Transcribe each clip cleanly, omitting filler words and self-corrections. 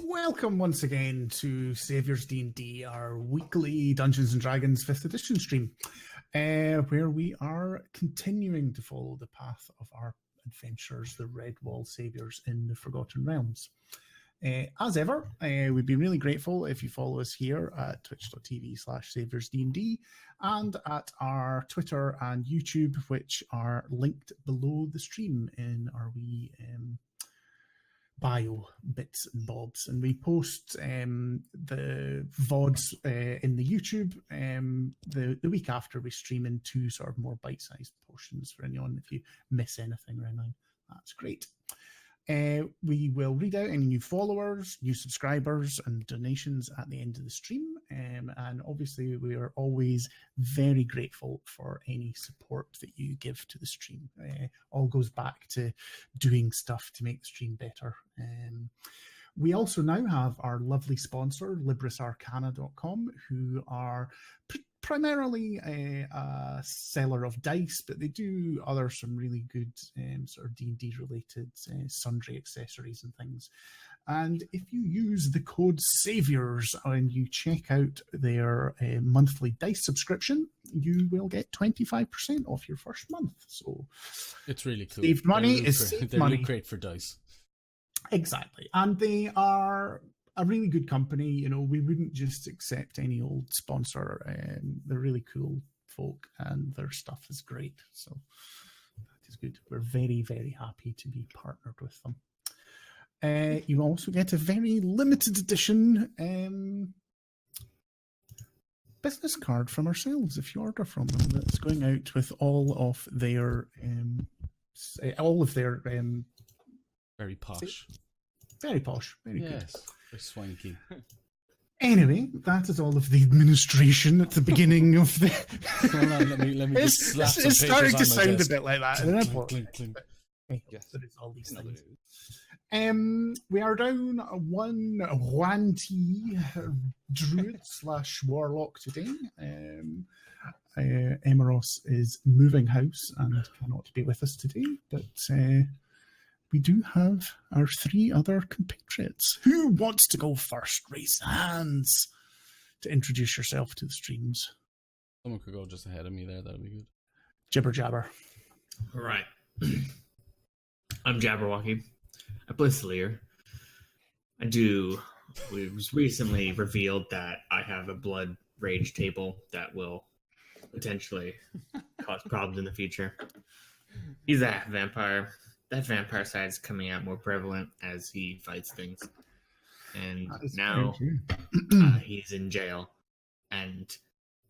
Welcome once again to Saviours DnD, our weekly Dungeons & Dragons 5th edition stream, where we are continuing to follow the path of our adventurers, the Red Wall Saviours in the Forgotten Realms. As ever, we'd be really grateful if you follow us here at twitch.tv/SavioursDnD and at our Twitter and YouTube, which are linked below the stream in our wee bio bits and bobs. And we post the VODs in the YouTube the week after we stream in 2 sort of more bite-sized portions for anyone. If you miss anything right now, that's great. We will read out any new followers, new subscribers, and donations at the end of the stream. And obviously, we are always very grateful for any support that you give to the stream. All goes back to doing stuff to make the stream better. We also now have our lovely sponsor, LibrisArcana.com, who are primarily a seller of dice, but they do some really good sort of D&D related sundry accessories and things. And if you use the code SAVIOURS and you check out their monthly dice subscription, you will get 25% off your first month. So it's really cool. Saved money is saved money. Really great for dice. Exactly. And they are a really good company. You know, we wouldn't just accept any old sponsor. They're really cool folk and their stuff is great. So that is good. We're very, very happy to be partnered with them. You also get a very limited edition business card from ourselves if you order from them. That's going out with all of their very posh. Very posh. Very good. Yes. Very swanky. Anyway, that is all of the administration at the beginning of the. Hold on, let me just slap some it's starting to papers on my sound desk. a bit like that. Clink, clink, clink. Yes, there is all these things. We are down one Wanty druid / warlock today. Emeros is moving house and cannot be with us today, but we do have our 3 other compatriots. Who wants to go first? Raise hands to introduce yourself to the streams. Someone could go just ahead of me there. That would be good. Jibber jabber. All right. I'm Jabberwocky. I play Sleer. It was recently revealed that I have a blood rage table that will potentially cause problems in the future. He's a half vampire. That vampire side is coming out more prevalent as he fights things. And now he's in jail and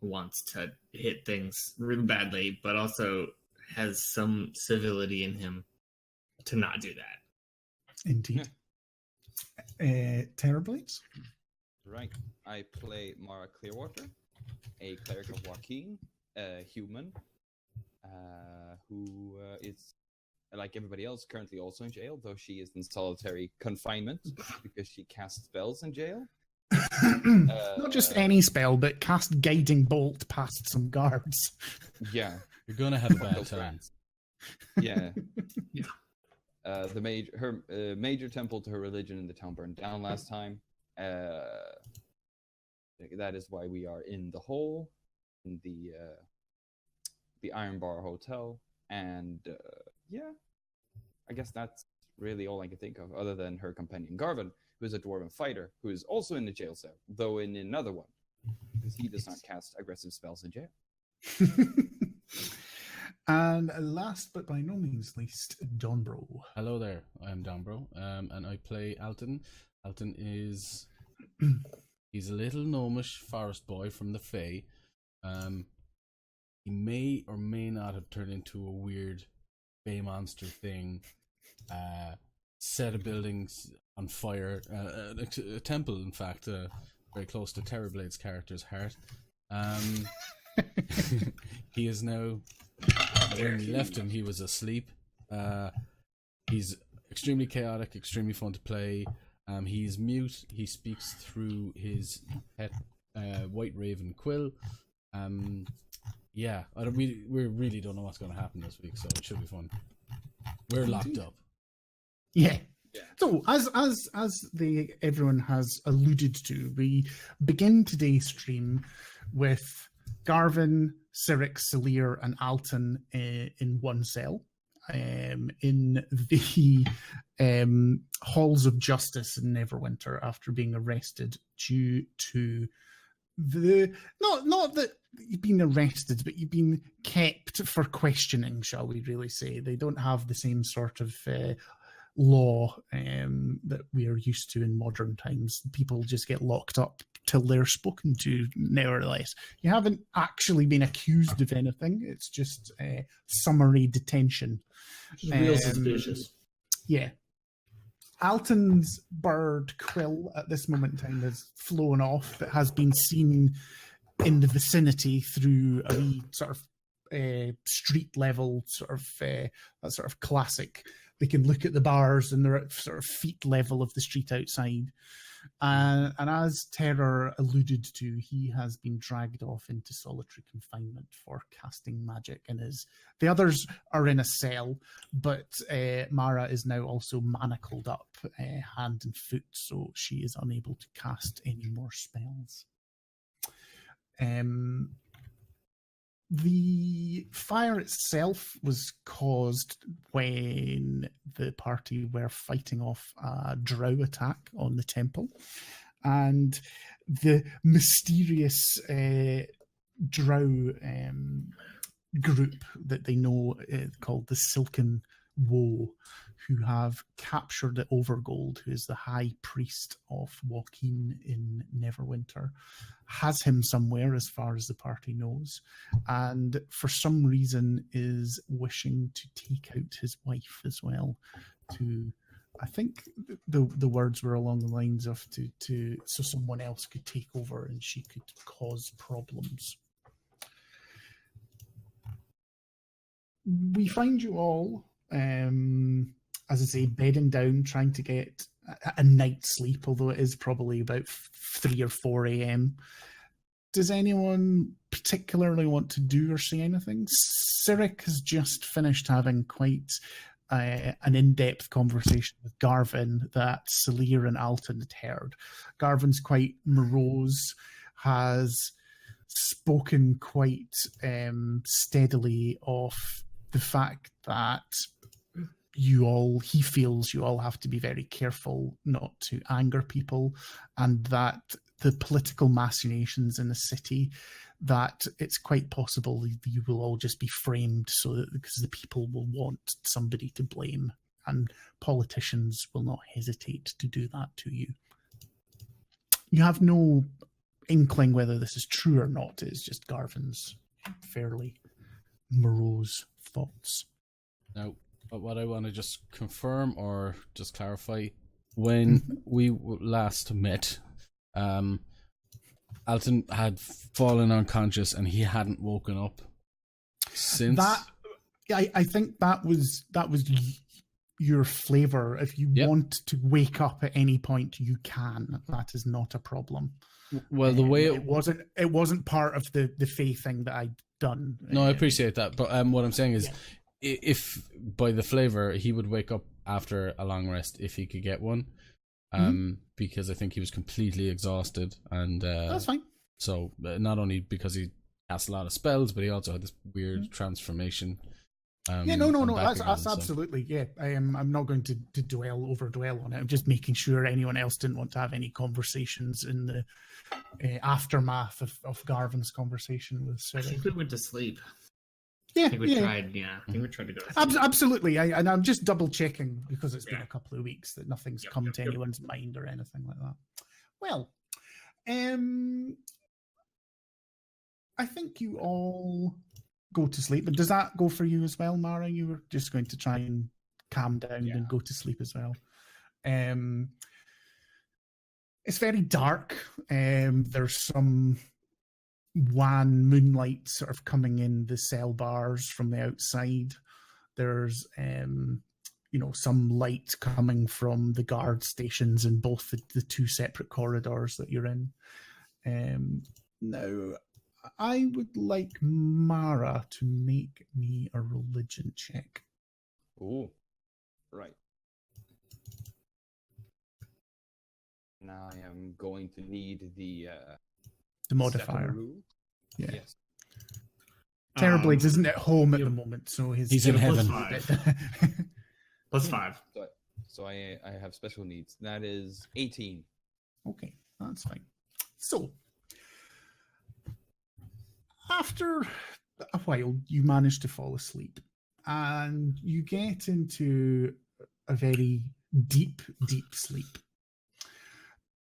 wants to hit things really badly, but also has some civility in him to not do that. Indeed. Terrorblades? Right. I play Mara Clearwater, a cleric of Joaquin, a human, who is, like everybody else, currently also in jail, though she is in solitary confinement because she casts spells in jail. Not just any spell, but cast Guiding Bolt past some guards. Yeah. You're going to have a bad time. Yeah. Yeah. Her major temple to her religion in the town burned down last time. That is why we are in the hole, in the Iron Bar Hotel, and yeah, I guess that's really all I can think of, other than her companion Garvin, who is a dwarven fighter, who is also in the jail cell, though in another one, because he does not cast aggressive spells in jail. And last but by no means least, Donbro. Hello there, I'm Donbro, and I play Alton. Alton is... he's a little gnomish forest boy from the Fae. He may or may not have turned into a weird Fae monster thing. Set of buildings on fire. A temple, in fact, very close to Terrorblade's character's heart. He is now... when we left him, he was asleep. He's extremely chaotic, extremely fun to play. He's mute. He speaks through his pet white raven quill. Yeah, we really don't know what's going to happen this week, so it should be fun. We're locked up. Yeah. Yeah. So everyone has alluded to, we begin today's stream with Garvin, Cyric, Salir, and Alton in one cell. In the halls of justice in Neverwinter after being arrested due to not that you've been arrested, but you've been kept for questioning, shall we really say. They don't have the same sort of law that we are used to in modern times. People just get locked up till they're spoken to, nevertheless. You haven't actually been accused of anything. It's just summary detention. Which is real suspicious. Yeah. Alton's bird Quill at this moment in time has flown off, but has been seen in the vicinity through a wee sort of street level that sort of classic. They can look at the bars and they're at sort of feet level of the street outside. And as Terror alluded to, he has been dragged off into solitary confinement for casting magic. The others are in a cell, but Mara is now also manacled up, hand and foot, so she is unable to cast any more spells. The fire itself was caused when the party were fighting off a drow attack on the temple, and the mysterious drow group that they know called the Silken Woe, who have captured the Overgold, who is the high priest of Joaquin in Neverwinter, has him somewhere as far as the party knows, and for some reason is wishing to take out his wife as well. I think the words were along the lines of so someone else could take over and she could cause problems. We find you all, as I say, bedding down, trying to get a night's sleep, although it is probably about 3 or 4 a.m. Does anyone particularly want to do or say anything? Cyric has just finished having quite an in-depth conversation with Garvin that Salir and Alton had heard. Garvin's quite morose, has spoken quite steadily of the fact that he feels you all have to be very careful not to anger people, and that the political machinations in the city, that it's quite possible you will all just be framed because the people will want somebody to blame, and politicians will not hesitate to do that to you. You have no inkling whether this is true or not. It's just Garvin's fairly morose thoughts. Now, what I want to just confirm or just clarify, when we last met, Alton had fallen unconscious and he hadn't woken up since. I think that was your flavor. If you want to wake up at any point, you can. That is not a problem. Well, the way it wasn't part of the Fae thing that I'd done. No, I appreciate that, but what I'm saying is, if by the flavor he would wake up after a long rest if he could get one, because I think he was completely exhausted, and that's fine. So not only because he cast a lot of spells, but he also had this weird transformation. That's absolutely, yeah. I'm not going to dwell on it. I'm just making sure anyone else didn't want to have any conversations in the aftermath of Garvin's conversation with Sarah. I think we went to sleep. Yeah, I think we tried. Yeah, I think we tried to go to sleep. Absolutely. And I'm just double checking because it's been a couple of weeks that nothing's come to anyone's mind or anything like that. Well, I think you all go to sleep. But does that go for you as well, Mara? You were just going to try and calm down and go to sleep as well. It's very dark. There's some wan moonlight sort of coming in the cell bars from the outside. There's some light coming from the guard stations in both the two separate corridors that you're in. Now, I would like Mara to make me a religion check. Ooh. Right. Now I am going to need the Modifier. Separoo. Yeah. Yes. Terrorblades isn't at home at you- the moment, so He's in heaven. Plus 5. So I have special needs. That is 18. Okay, that's fine. So, after a while, you manage to fall asleep, and you get into a very deep, deep sleep.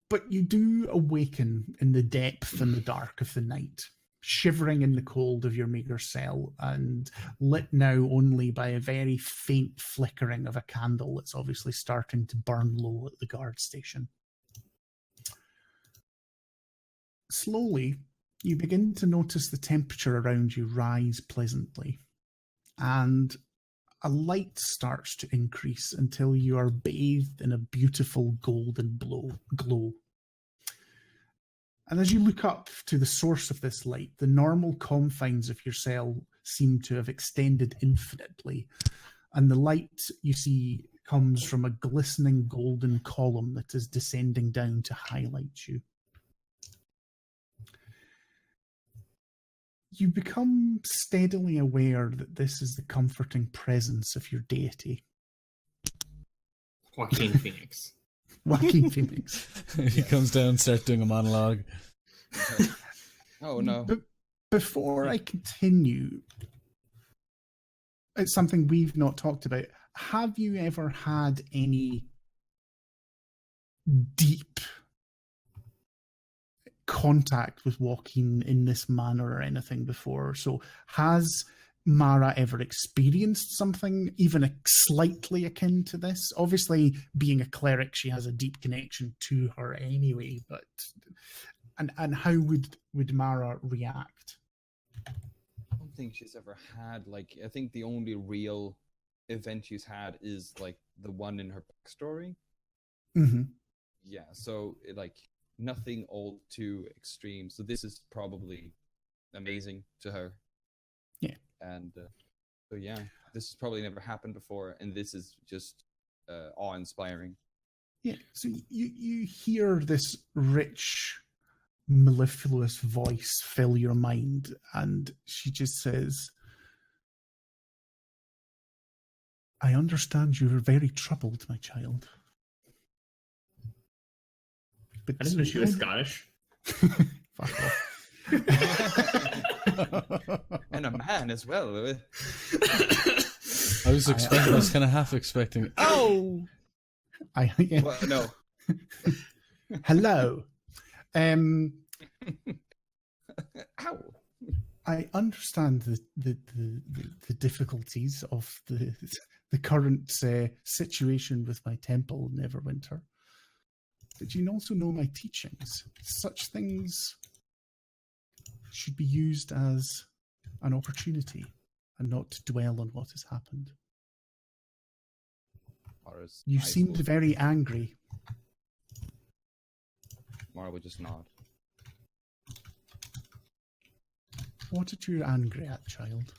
But you do awaken in the depth and the dark of the night, shivering in the cold of your meagre cell, and lit now only by a very faint flickering of a candle that's obviously starting to burn low at the guard station. Slowly, you begin to notice the temperature around you rise pleasantly, and a light starts to increase until you are bathed in a beautiful golden glow. And as you look up to the source of this light, the normal confines of your cell seem to have extended infinitely, and the light you see comes from a glistening golden column that is descending down to highlight you. You become steadily aware that this is the comforting presence of your deity. Joaquin Phoenix. Joaquin Phoenix. He comes down, starts doing a monologue. Oh no. But before I continue, it's something we've not talked about. Have you ever had any deep contact with Joaquin in this manner or anything before? So has Mara ever experienced something even slightly akin to this? Obviously, being a cleric, she has a deep connection to her anyway, but and how would Mara react? I don't think she's ever had, like, I think the only real event she's had is like the one in her backstory. Mm-hmm. Yeah, so like nothing all too extreme. So this is probably amazing to her. Yeah. And so yeah, this has probably never happened before, and this is just awe-inspiring. Yeah, so you hear this rich, mellifluous voice fill your mind, and she just says, I understand you are very troubled, my child. But I didn't know she was Scottish. Fuck off. And a man as well. I was kind of half expecting. Oh, Yeah. Well, no. Hello. Ow. I understand the difficulties of the current situation with my temple, Neverwinter. But you also know my teachings. Such things should be used as an opportunity and not to dwell on what has happened. Mara's You eyes seemed will- very angry. Mara would just nod. What are you angry at, child?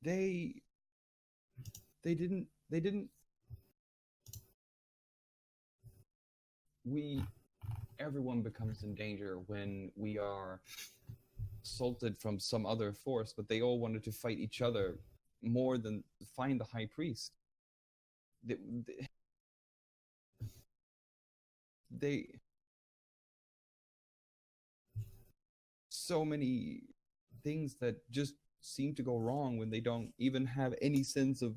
They didn't everyone becomes in danger when we are assaulted from some other force, but they all wanted to fight each other more than find the high priest. They so many things that just seem to go wrong when they don't even have any sense of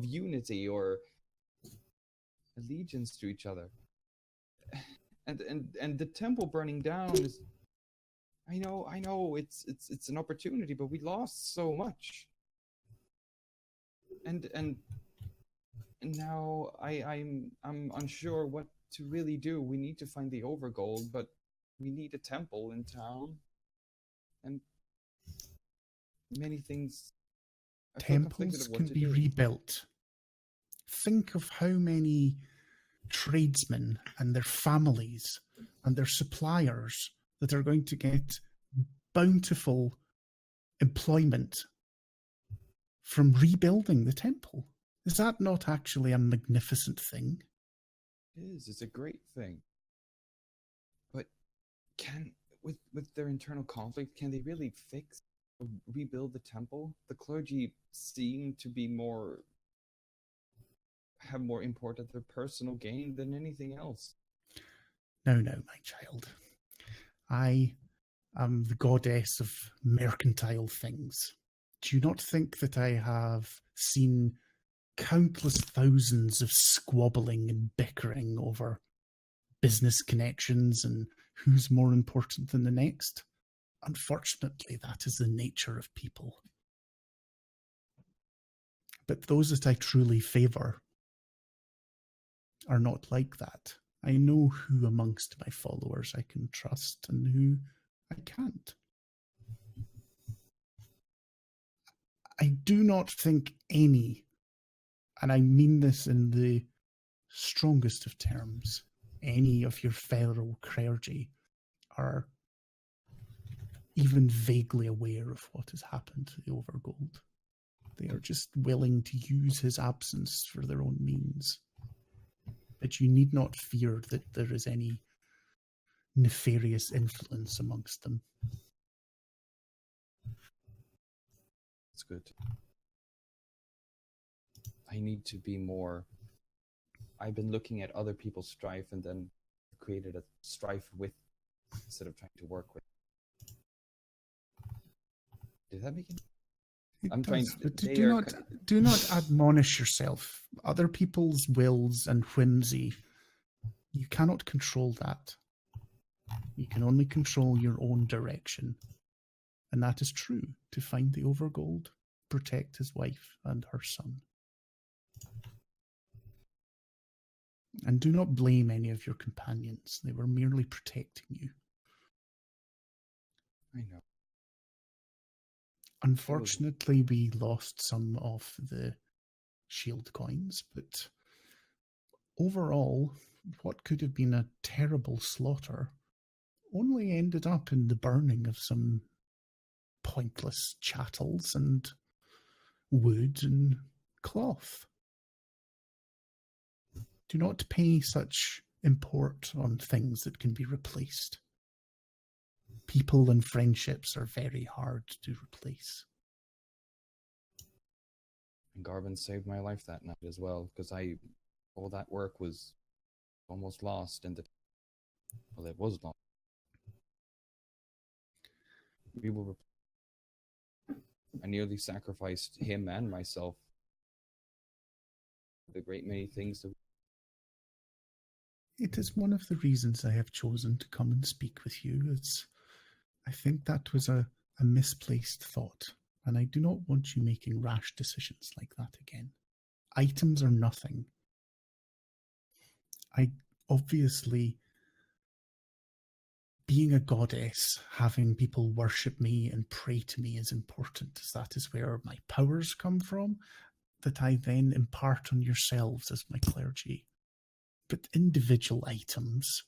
unity or allegiance to each other. And the temple burning down is, I know it's an opportunity, but we lost so much. And now I'm unsure what to really do. We need to find the Overgold, but we need a temple in town, and many things. I feel conflicted Temples of what can to be do. rebuilt. Think of how many tradesmen and their families and their suppliers that are going to get bountiful employment from rebuilding the temple. Is that not actually a magnificent thing? It is. It's a great thing. But with their internal conflict, can they really fix or rebuild the temple? The clergy seem to be have more import at their personal gain than anything else. No, my child. I am the goddess of mercantile things. Do you not think that I have seen countless thousands of squabbling and bickering over business connections and who's more important than the next? Unfortunately, that is the nature of people. But those that I truly favour are not like that. I know who amongst my followers I can trust and who I can't. I do not think any, and I mean this in the strongest of terms, any of your fellow clergy are even vaguely aware of what has happened to the Overgold. They are just willing to use his absence for their own means. But you need not fear that there is any nefarious influence amongst them. That's good. I need to be more... I've been looking at other people's strife and then created a strife with instead of trying to work with. Did that make it? I'm trying to... Do not admonish yourself. Other people's wills and whimsy, you cannot control that. You can only control your own direction. And that is true. To find the Overgold, protect his wife and her son. And do not blame any of your companions. They were merely protecting you. I know. Unfortunately, we lost some of the shield coins, but overall, what could have been a terrible slaughter only ended up in the burning of some pointless chattels and wood and cloth. Do not pay such import on things that can be replaced. People and friendships are very hard to replace. And Garvin saved my life that night as well, because all that work was almost lost in the... Well, it was lost. I nearly sacrificed him and myself. The great many things that... It is one of the reasons I have chosen to come and speak with you. I think that was a misplaced thought, and I do not want you making rash decisions like that again. Items are nothing. Obviously, being a goddess, having people worship me and pray to me is important, as that is where my powers come from, that I then impart on yourselves as my clergy. But individual items,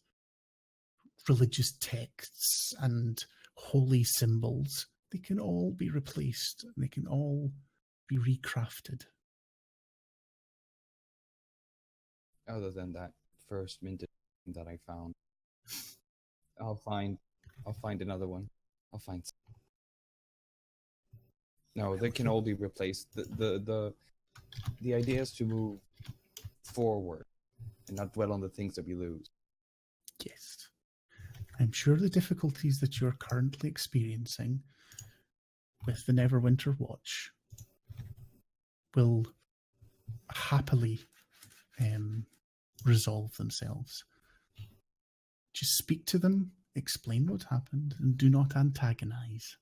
religious texts, and holy symbols, they can all be replaced, and they can all be recrafted. Other than that first minted that I found, I'll find another one. I'll find some. No, they can all be replaced. The idea is to move forward and not dwell on the things that we lose. Yes. I'm sure the difficulties that you're currently experiencing with the Neverwinter Watch will happily resolve themselves. Just speak to them, explain what happened, and do not antagonize.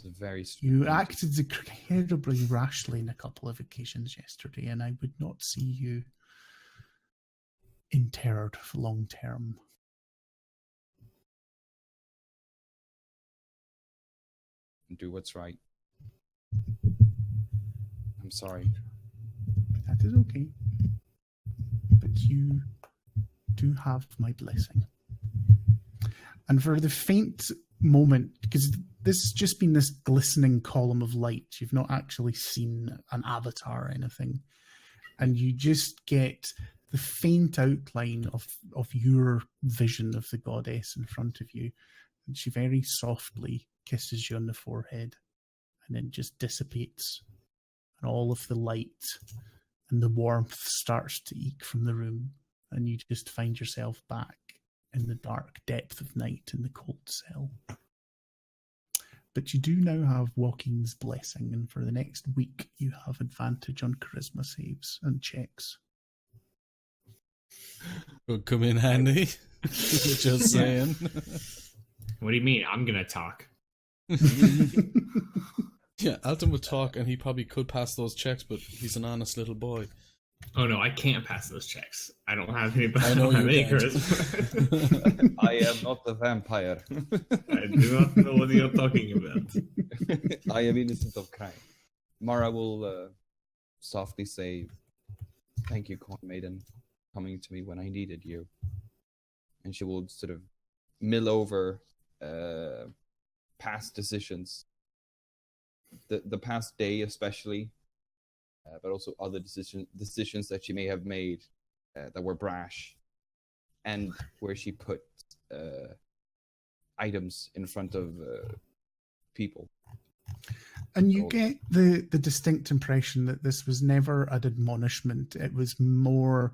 It's very... You acted incredibly rashly on a couple of occasions yesterday, and I would not see you interred for long term. Do what's right. I'm sorry. That is okay. But you do have my blessing. And for the faint moment, because this has just been this glistening column of light, you've not actually seen an avatar or anything, and you just get the faint outline of your vision of the goddess in front of you, and she very softly kisses you on the forehead and then just dissipates, and all of the light and the warmth starts to eke from the room, and you just find yourself back in the dark depth of night in the cold cell. But you do now have Joaquin's blessing, and for the next week you have advantage on charisma saves and checks. Would come in handy. Just saying. What do you mean? I'm gonna talk. Yeah, Alton would talk, and he probably could pass those checks, but he's an honest little boy. Oh no, I can't pass those checks. I don't have any. I know don't have you any can't. charisma. I am not a vampire. I do not know what you're talking about. I am innocent of crime. Mara will softly say, "Thank you, Corn Maiden, coming to me when I needed you." And she will sort of mill over past decisions, the past day especially, but also other decisions that she may have made that were brash, and where she put items in front of people. And you get the distinct impression that this was never an admonishment. It was more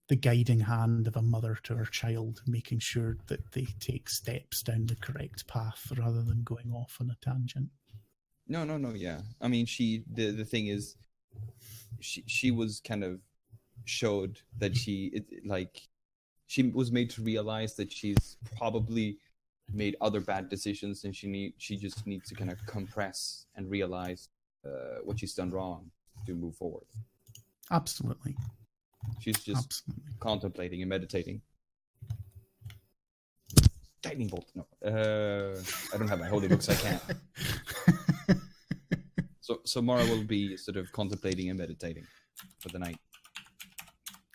the guiding hand of a mother to her child, making sure that they take steps down the correct path rather than going off on a tangent. No, yeah. I mean, the thing is, she was kind of showed that she was made to realize that she's probably made other bad decisions, and she just needs to kind of compress and realize what she's done wrong to move forward. Absolutely. She's just contemplating and meditating. Lightning bolt. No, I don't have my holy books. I can't. So Mara will be sort of contemplating and meditating for the night.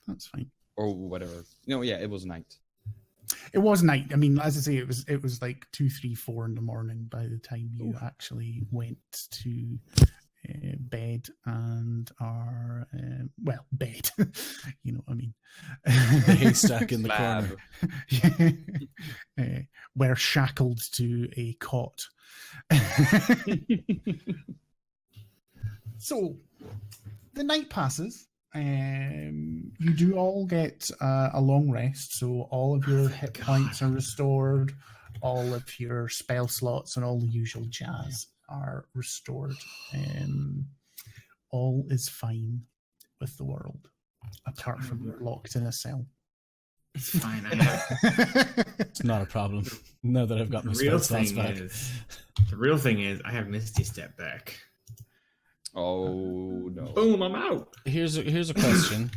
That's fine. Or whatever. No, yeah, it was night. It was night. I mean, as I say, it was like 2, 3, 4 in the morning by the time you actually went to bed and are bed. You know what I mean? The haystack in the corner. We're shackled to a cot. So the night passes. You do all get a long rest, so all of your hit points are restored, all of your spell slots and all the usual jazz are restored. All is fine with the world, apart from you're locked in a cell. It's fine. I have. It's not a problem. Now that I've got my spell slots back. The real thing is, I have Misty Step back. Oh no! Boom! I'm out. Here's a question.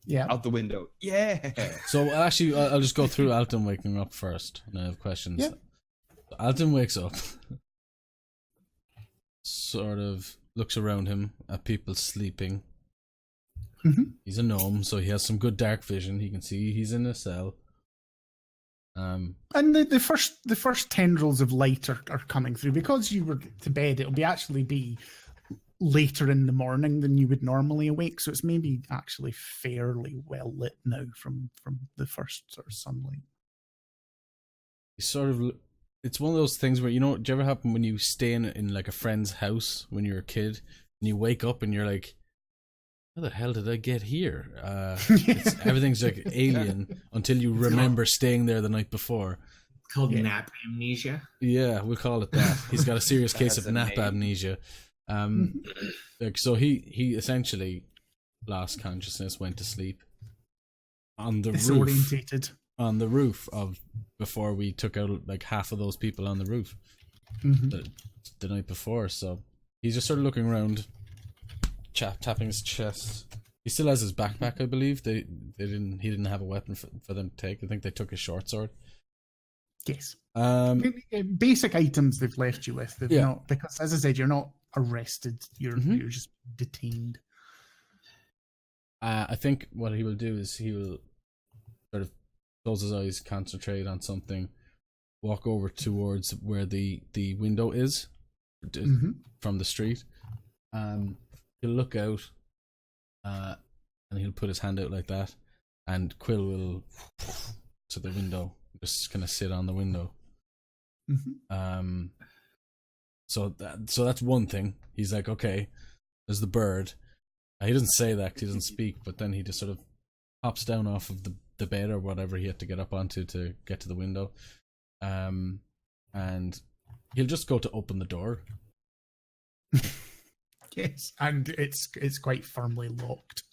Yeah. Out the window. Yeah. So actually, I'll just go through Alton waking up first, and I have questions. Yeah. So Alton wakes up, sort of looks around him at people sleeping. Mm-hmm. He's a gnome, so he has some good dark vision. He can see he's in a cell. And the first tendrils of light are coming through. Because you were to bed, it'll actually be later in the morning than you would normally awake, so it's maybe actually fairly well lit now from the first sort of sunlight. It's one of those things where, you know, do you ever happen when you stay in like a friend's house when you're a kid and you wake up and you're like, how the hell did I get here? Everything's like alien until you remember staying there the night before. It's called nap amnesia. Yeah, we'll call it that. He's got a serious case of nap amnesia. So he essentially lost consciousness, went to sleep on the roof of before we took out like half of those people on the roof the night before. So he's just sort of looking around, tapping his chest. He still has his backpack, I believe. He didn't have a weapon for them to take. I think they took his short sword. Yes. Basic items they've left you with. They've not, because as I said, you're not arrested. You're just detained. I think what he will do is he will sort of close his eyes, concentrate on something, walk over towards where the window is from the street. He'll look out, and he'll put his hand out like that, and Quill will to the window, just kind of sit on the window. So that's one thing. He's like, okay, there's the bird. He doesn't say that 'cause he doesn't speak, but then he just sort of hops down off of the bed or whatever he had to get up onto to get to the window. And he'll just go to open the door. Yes, and it's quite firmly locked.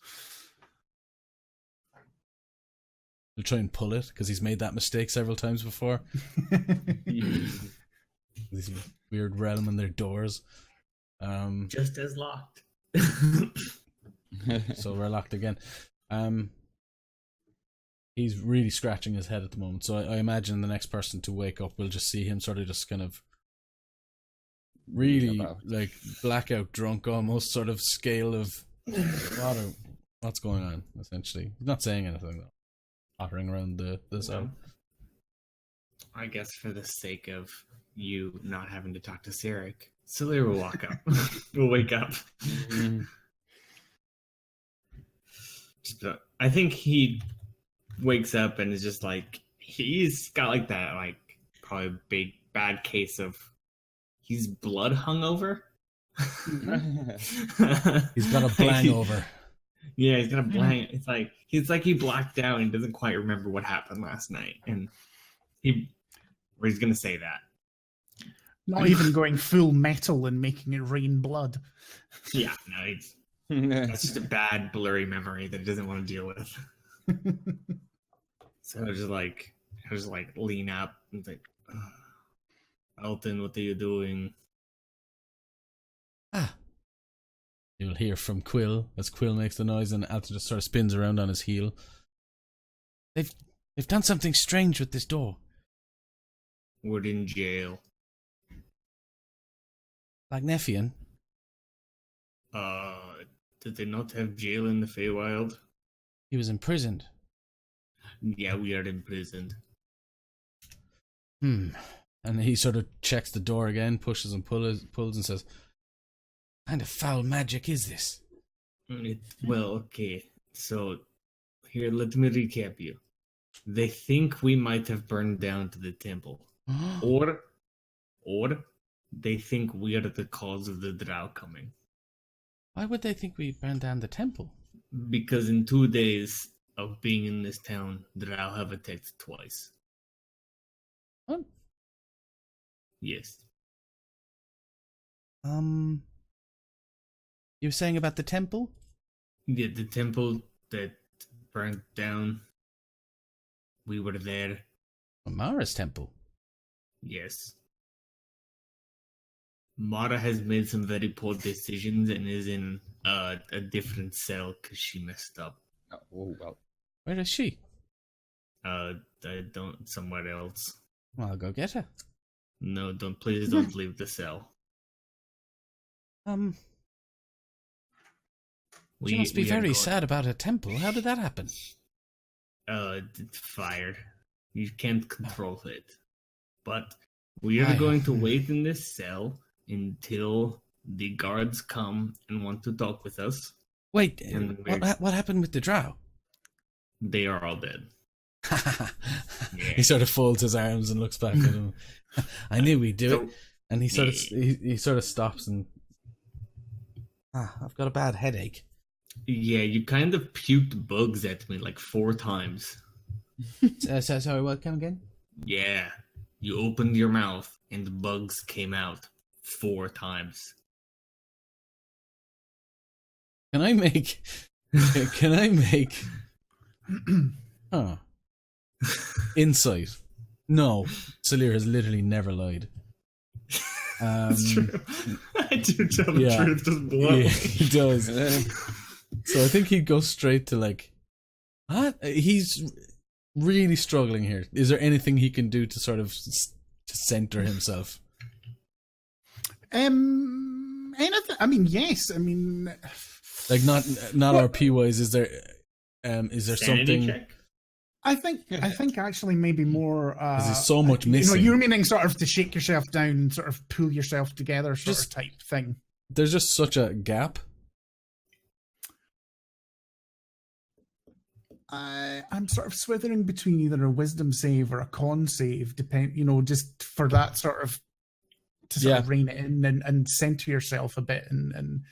He'll try and pull it because he's made that mistake several times before. This weird realm and their doors. Just as locked. So we're locked again. He's really scratching his head at the moment, so I imagine the next person to wake up will just see him sort of just kind of really like blackout drunk, almost sort of scale of what's going on, essentially. He's not saying anything though. Pottering around the cell. I guess for the sake of you not having to talk to Sarek, Celia will walk up. Will wake up. I think he wakes up and is just like, he's got like that, like probably big bad case of he's blood hungover. He's got a blang over. Yeah, he's got a blang. It's like he blacked out and doesn't quite remember what happened last night, and he's gonna say that. Not even going full metal and making it rain blood. Yeah, no, that's just a bad blurry memory that he doesn't want to deal with. So I just like lean up and like, Alton, what are you doing? You'll hear from Quill as Quill makes the noise, and Alton just sort of spins around on his heel. They've done something strange with this door. We're in jail. Like Nephian? Did they not have jail in the Feywild? He was imprisoned. Yeah, we are imprisoned. And he sort of checks the door again, pushes and pulls and says, "What kind of foul magic is this?" Well, okay. So, here, let me recap you. They think we might have burned down to the temple. Or they think we are the cause of the drow coming. Why would they think we burned down the temple? Because in 2 days of being in this town, drow have attacked twice. What? Yes. You were saying about the temple? Yeah, the temple that burned down. We were there. Mara's temple. Yes. Mara has made some very poor decisions and is in a different cell because she messed up. Oh, well. Where is she? Somewhere else. Well, I'll go get her. No, please don't leave the cell. She must be very sad about her temple. How did that happen? It's fire. You can't control it. But we are going to wait in this cell until the guards come and want to talk with us. Wait, what happened with the drow? They are all dead. Yeah. He sort of folds his arms and looks back at him. I knew we'd do it. And he sort of stops and I've got a bad headache. Yeah, you kind of puked bugs at me like 4 times. Sorry, what? Come again? Yeah, you opened your mouth and the bugs came out 4 times. Can I make? Insight. No, Salir has literally never lied. That's true. I do tell the truth, just blow. Yeah, he does. So I think he'd go straight to like, what? He's really struggling here. Is there anything he can do to sort of to center himself? Anything? I mean, yes. I mean, Like not RP wise. Is there Sanity something? check? I think actually maybe more. There's so much You know, missing. you're meaning sort of to shake yourself down, sort of pull yourself together, sort Just- of type thing. There's just such a gap. I'm sort of swithering between either a wisdom save or a con save, just for that sort of to sort of rein it in and center yourself a bit and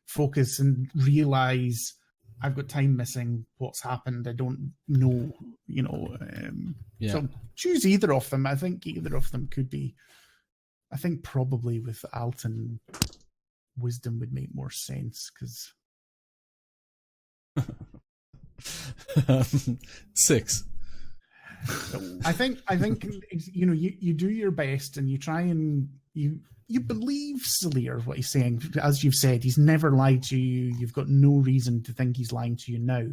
focus and realize I've got time missing. What's happened? I don't know. So choose either of them. I think either of them could be. I think probably with Alton, wisdom would make more sense because. 6. I think you do your best and you try and you believe Salir what he's saying. As you've said, he's never lied to you. You've got no reason to think he's lying to you now,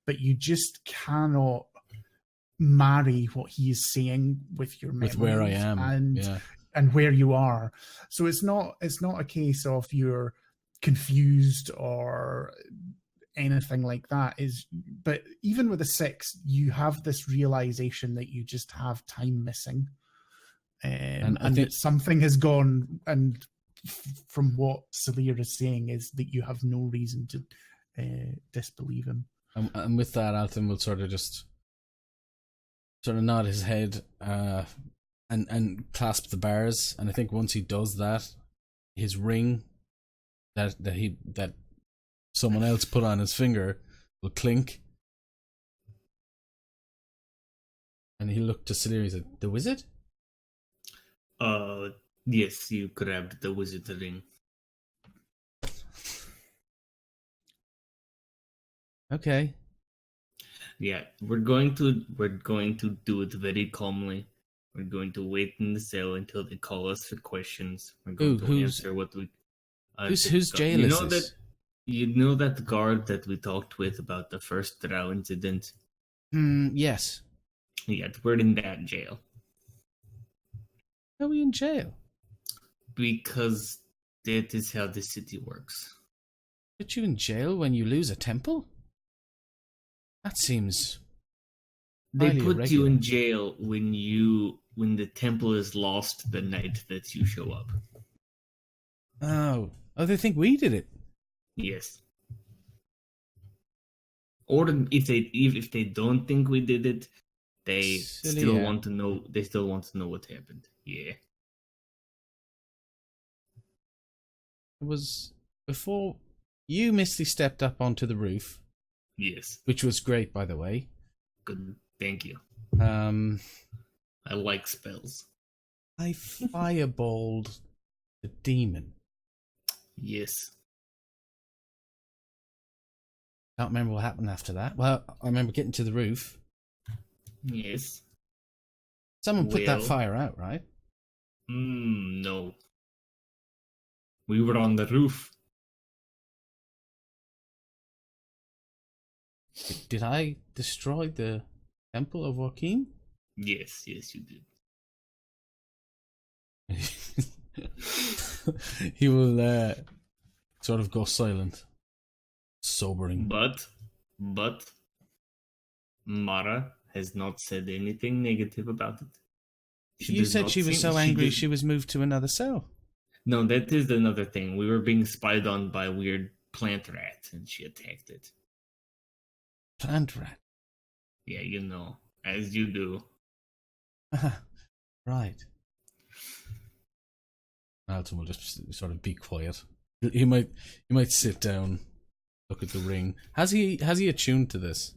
but you just cannot marry what he is saying with your memories With where I am and where you are. So it's not a case of you're confused or anything like that. But even with a 6, you have this realization that you just have time missing, and that something has gone. And from what Salir is saying is that you have no reason to disbelieve him. And with that, Alton will sort of nod his head and clasp the bars. And I think once he does that, his ring that someone else put on his finger will clink, and he looked to Salir. He said, "The wizard?" Yes, you grabbed the wizard ring. Okay. Yeah, we're going to do it very calmly. We're going to wait in the cell until they call us for questions. We're going to answer what we. Whose jail is this? You know that guard that we talked with about the first drow incident? Yes. Yeah, we're in that jail. Are we in jail? Because that is how the city works. Put you in jail when you lose a temple? That seems... They highly put irregular. you in jail when the temple is lost the night that you show up. Oh, they think we did it. Yes. Or if they don't think we did it, they still want to know. They still want to know what happened. Yeah. It was before you, Misty, stepped up onto the roof. Yes. Which was great, by the way. Good. Thank you. I like spells. I fireballed the demon. Yes. Can't remember what happened after that. Well, I remember getting to the roof. Yes. Someone put that fire out, right? No. We were on the roof. Did I destroy the temple of Joaquin? Yes, you did. He will sort of go silent. Sobering. But Mara has not said anything negative about it. You said she was so angry she was moved to another cell. No, that is another thing. We were being spied on by a weird plant rat, and she attacked it. Plant rat? Yeah, you know, as you do. Right. Alton will just sort of be quiet. He might sit down, look at the ring. Has he attuned to this?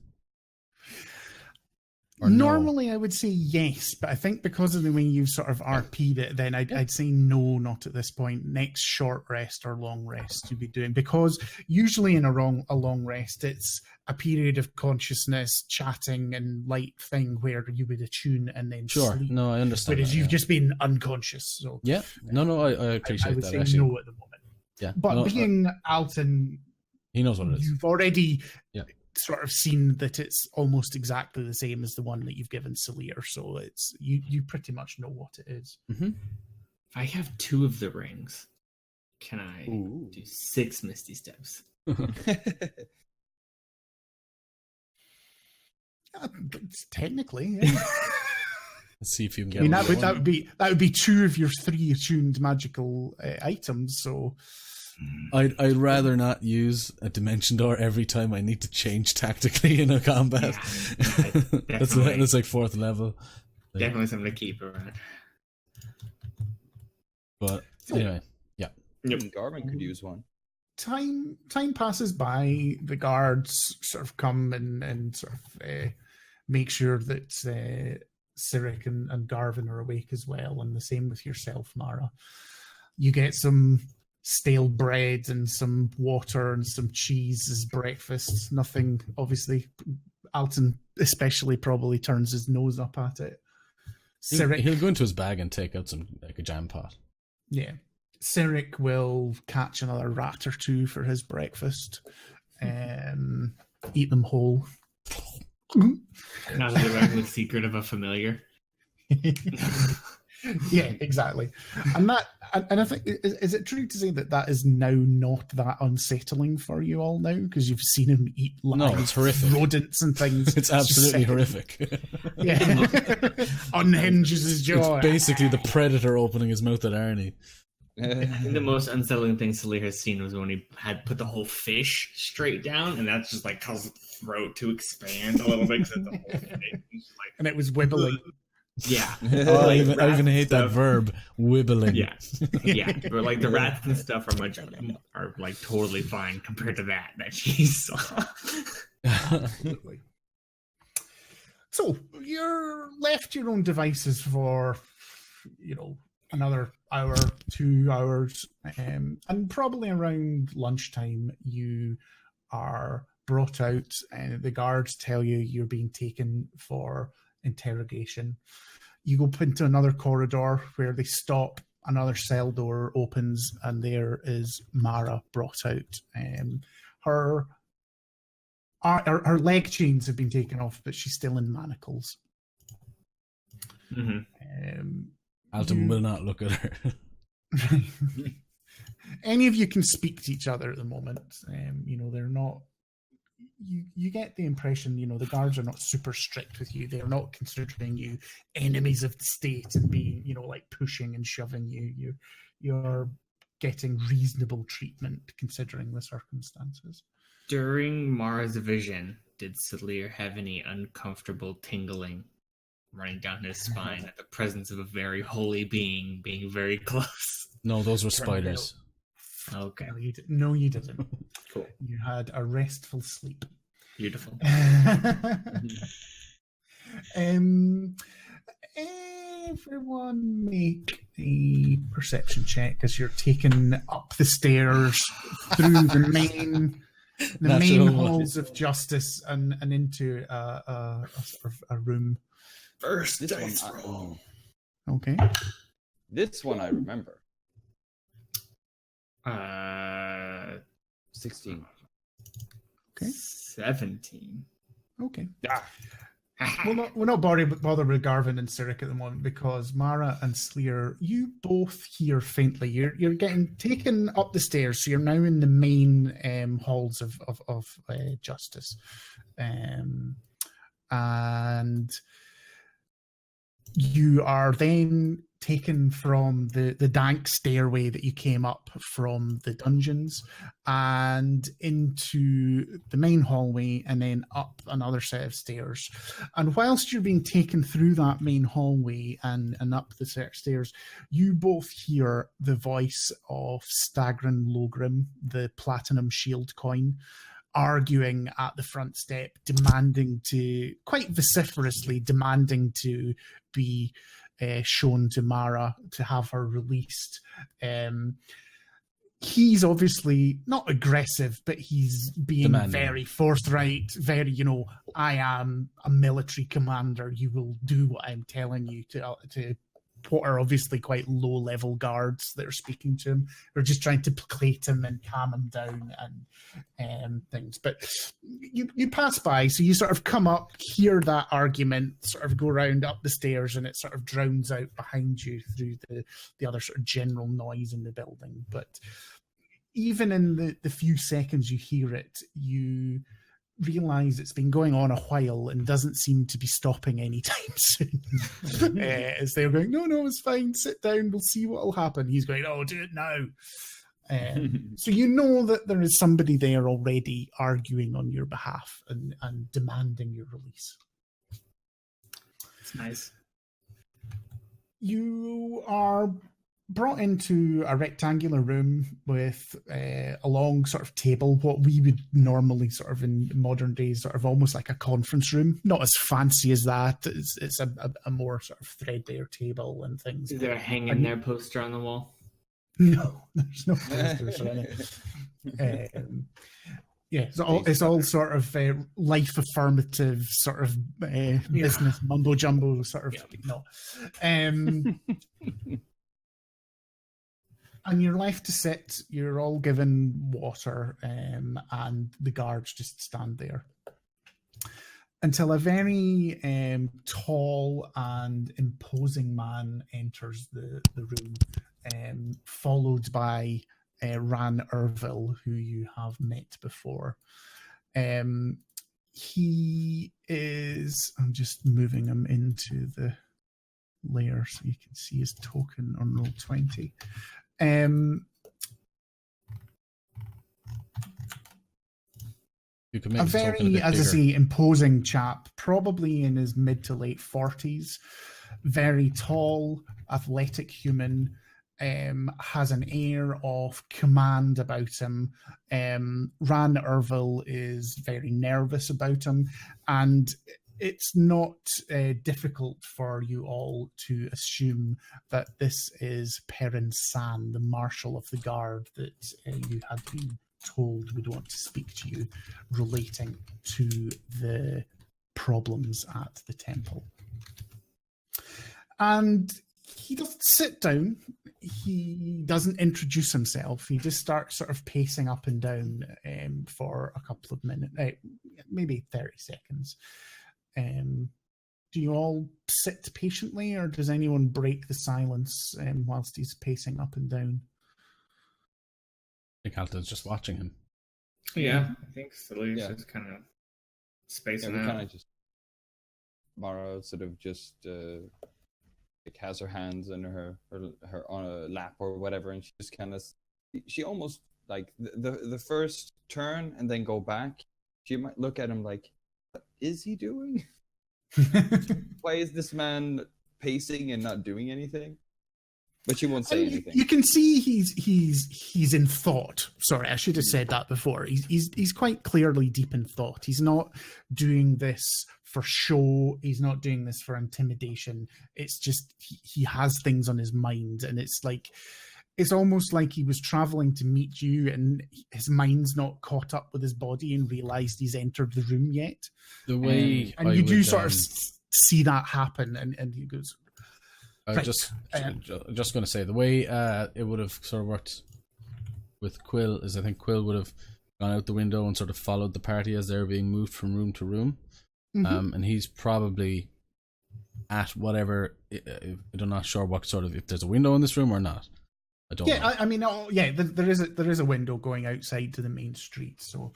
Normally, no? I would say yes, but I think because of the way you've sort of RP'd it, then I'd say no, not at this point. Next short rest or long rest you'd be doing, because usually in a long rest, it's a period of consciousness, chatting, and light thing where you would attune and then sleep. No, I understand. Whereas you've just been unconscious. So yeah, no, I appreciate that. I would say no at the moment. Yeah, but being Alton, he knows what it is. You've already sort of seen that it's almost exactly the same as the one that you've given Salir, so it's you pretty much know what it is. Mm-hmm. If I have 2 of the rings, can I do 6 Misty Steps? Technically, yeah. Let's see if you can I get mean, one. that would be 2 of your 3 attuned magical items. So I'd rather not use a dimension door every time I need to change tactically in a combat. That's like 4th level. Definitely something to keep around. But anyway, yeah. Garmin could use one. Time passes by. The guards sort of come and sort of make sure that Cyric and Garvin are awake as well, and the same with yourself, Mara. You get some stale bread and some water and some cheese as breakfast. Nothing, obviously. Alton especially probably turns his nose up at it. He'll go into his bag and take out a jam pot. Yeah. Cyric will catch another rat or 2 for his breakfast. Eat them whole. Not the secret of a familiar. Yeah, exactly. And I think, is it true to say that is now not that unsettling for you all now, because you've seen him eat it's horrific. Rodents and things. It's absolutely horrific. Yeah. Unhinges his jaw. It's basically the Predator opening his mouth at Arnie. I think the most unsettling thing Salir has seen was when he had put the whole fish straight down, and that's just like caused the throat to expand a little bit. The whole thing. And it was wibbling. Yeah. I even hate that verb, wibbling. Yeah. Yeah. But like the rats and stuff are like totally fine compared to that she saw. Absolutely. So you're left to your own devices for, another hour, 2 hours, and probably around lunchtime you are brought out, and the guards tell you you're being taken for interrogation. You go up into another corridor where they stop, another cell door opens, and there is Mara brought out. Her leg chains have been taken off, but she's still in manacles. Mm-hmm. Alton will not look at her. Any of you can speak to each other at the moment. They're not. You get the impression, the guards are not super strict with you. They're not considering you enemies of the state and being, like pushing and shoving you. You're getting reasonable treatment considering the circumstances. During Mara's vision, did Salir have any uncomfortable tingling running down his spine at the presence of a very holy being very close? No, those were spiders. Okay. No, you didn't. Cool. You had a restful sleep. Beautiful. Everyone make a perception check as you're taken up the stairs through the main halls of justice and into a room. First This dice one, roll. Okay. This one I remember. 16. Okay. 17. Okay. Ah. We're not bother with Garvin and Cyric at the moment, because Mara and Sleer, you both hear faintly. You're getting taken up the stairs, so you're now in the main halls of justice, and you are then taken from the dank stairway that you came up from the dungeons and into the main hallway, and then up another set of stairs. And whilst you're being taken through that main hallway and up the set of stairs, you both hear the voice of Stagran Logrim, the platinum shield coin, arguing at the front step, quite vociferously demanding to be shown to Mara, to have her released. He's obviously not aggressive, but he's being demanding, very forthright, very, I am a military commander. You will do what I'm telling you to what are obviously quite low-level guards that are speaking to him. We're just trying to placate him and calm him down and things. But you pass by, so you sort of come up, hear that argument, sort of go round up the stairs, and it sort of drowns out behind you through the other sort of general noise in the building. But even in the few seconds you hear it, you realize it's been going on a while and doesn't seem to be stopping anytime soon. As they're going, no, it's fine, sit down, we'll see what will happen. He's going, oh, do it now. So you know that there is somebody there already arguing on your behalf and demanding your release. It's nice. You are brought into a rectangular room with a long sort of table, what we would normally sort of in modern days sort of almost like a conference room. Not as fancy as that. It's a more sort of threadbare table and things. Is there a hanging there poster on the wall? No, there's no posters or anything. Yeah, it's all sort of life affirmative sort of business mumbo jumbo sort of no. And you're left to sit. You're all given water, and the guards just stand there until a very tall and imposing man enters the room, followed by Ran Irville, who you have met before. He is... I'm just moving him into the layer so you can see his token on roll 20. You can make A the token very, bit as I bigger. say, imposing chap, probably in his mid to late 40s, very tall, athletic human, has an air of command about him. Ran Irville is very nervous about him, and it's not difficult for you all to assume that this is Perrin San, the Marshal of the Guard that you had been told would want to speak to you relating to the problems at the temple. And he doesn't sit down. He doesn't introduce himself. He just starts sort of pacing up and down for a couple of minutes, maybe 30 seconds. Do you all sit patiently, or does anyone break the silence whilst he's pacing up and down? I think Alton's just watching him. Yeah, I think Sally's just kind of spacing out. Kind of just Mara sort of just like has her hands in her on a lap or whatever, and she just kind of she almost like the first turn and then go back. She might look at him like, what is he doing? Why is this man pacing and not doing anything? But she won't say anything. You can see he's in thought. Sorry, I should have said that before. He's quite clearly deep in thought. He's not doing this for show. He's not doing this for intimidation. It's just he has things on his mind, and it's almost like he was traveling to meet you, and his mind's not caught up with his body and realized he's entered the room yet. The way and you do sort of see that happen, and he goes. Right. Just going to say, the way it would have sort of worked with Quill is I think Quill would have gone out the window and sort of followed the party as they're being moved from room to room. Mm-hmm. And he's probably at whatever, I'm not sure what sort of, if there's a window in this room or not. I don't know. I mean, there is a window going outside to the main street, so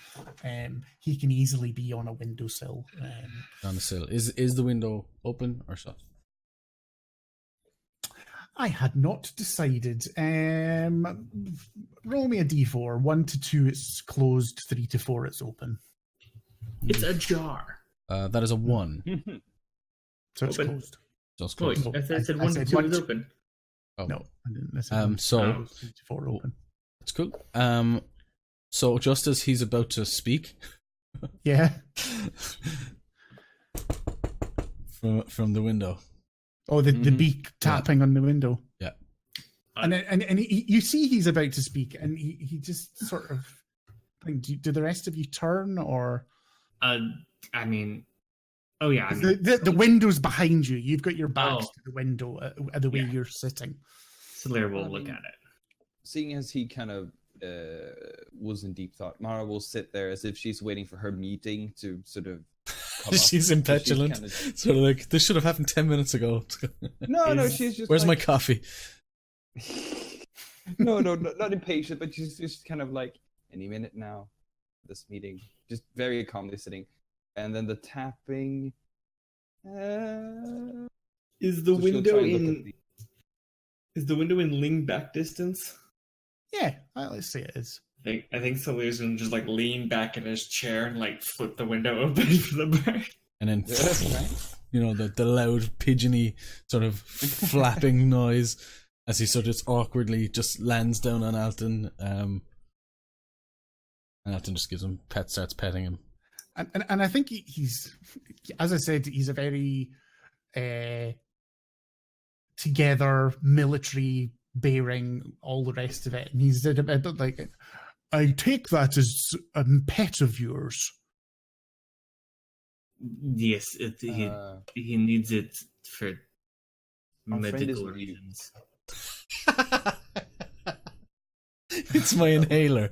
he can easily be on a windowsill. On the sill. Is the window open or shut? I had not decided. Roll me a d4. 1 to 2, it's closed. 3 to 4, it's open. It's ajar. That is a 1. So it's closed. Just closed. I said 1 to 2 is open. Oh. No, I didn't listen. So 3 to 4 open. That's cool. So just as he's about to speak, yeah, from the window. Oh, the beak tapping on the window. Yeah. And you see he's about to speak, and he just sort of... Do the rest of you turn, or... I mean... Oh, yeah. The window's behind you. You've got your backs to the window, the way you're sitting. Solaire will look at it. Seeing as he kind of was in deep thought, Mara will sit there as if she's waiting for her meeting to sort of... She's impetulant. Sort of like, this should have happened 10 minutes ago. No, she's just Where's my coffee? No, not impatient, but just kind of like any minute now. This meeting, just very calmly sitting, and then the tapping. Is the So she'll window try and look at in the- is the window in lean back distance? Yeah, let's say it is. I think Salir's gonna just like lean back in his chair and like flip the window open for the bird. And then, Okay. you know, the loud pigeony sort of flapping noise as he sort of awkwardly just lands down on Alton. And Alton just gives him starts petting him. And I think he's, as I said, he's a very together, military bearing, all the rest of it. And he's a bit like, I take that as a pet of yours. Yes, he needs it for Our friend medical isn't you. reasons. It's my inhaler.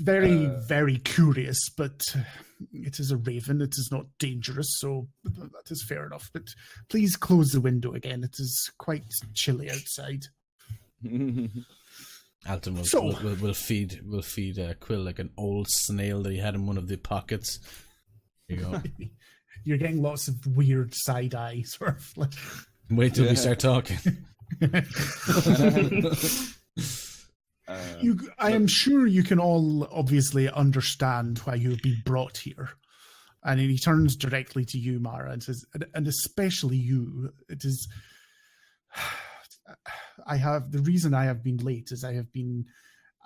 Very, very curious, but it is a raven. It is not dangerous, so that is fair enough. But please close the window again. It is quite chilly outside. Alton So- will feed Quill like an old snail that he had in one of the pockets. There you go. You're getting lots of weird side eye sort of. Like, Wait till we start talking. I am sure you can all obviously understand why you have been brought here. And he turns directly to you, Mara, and says, and especially you, it is. The reason I have been late is I have been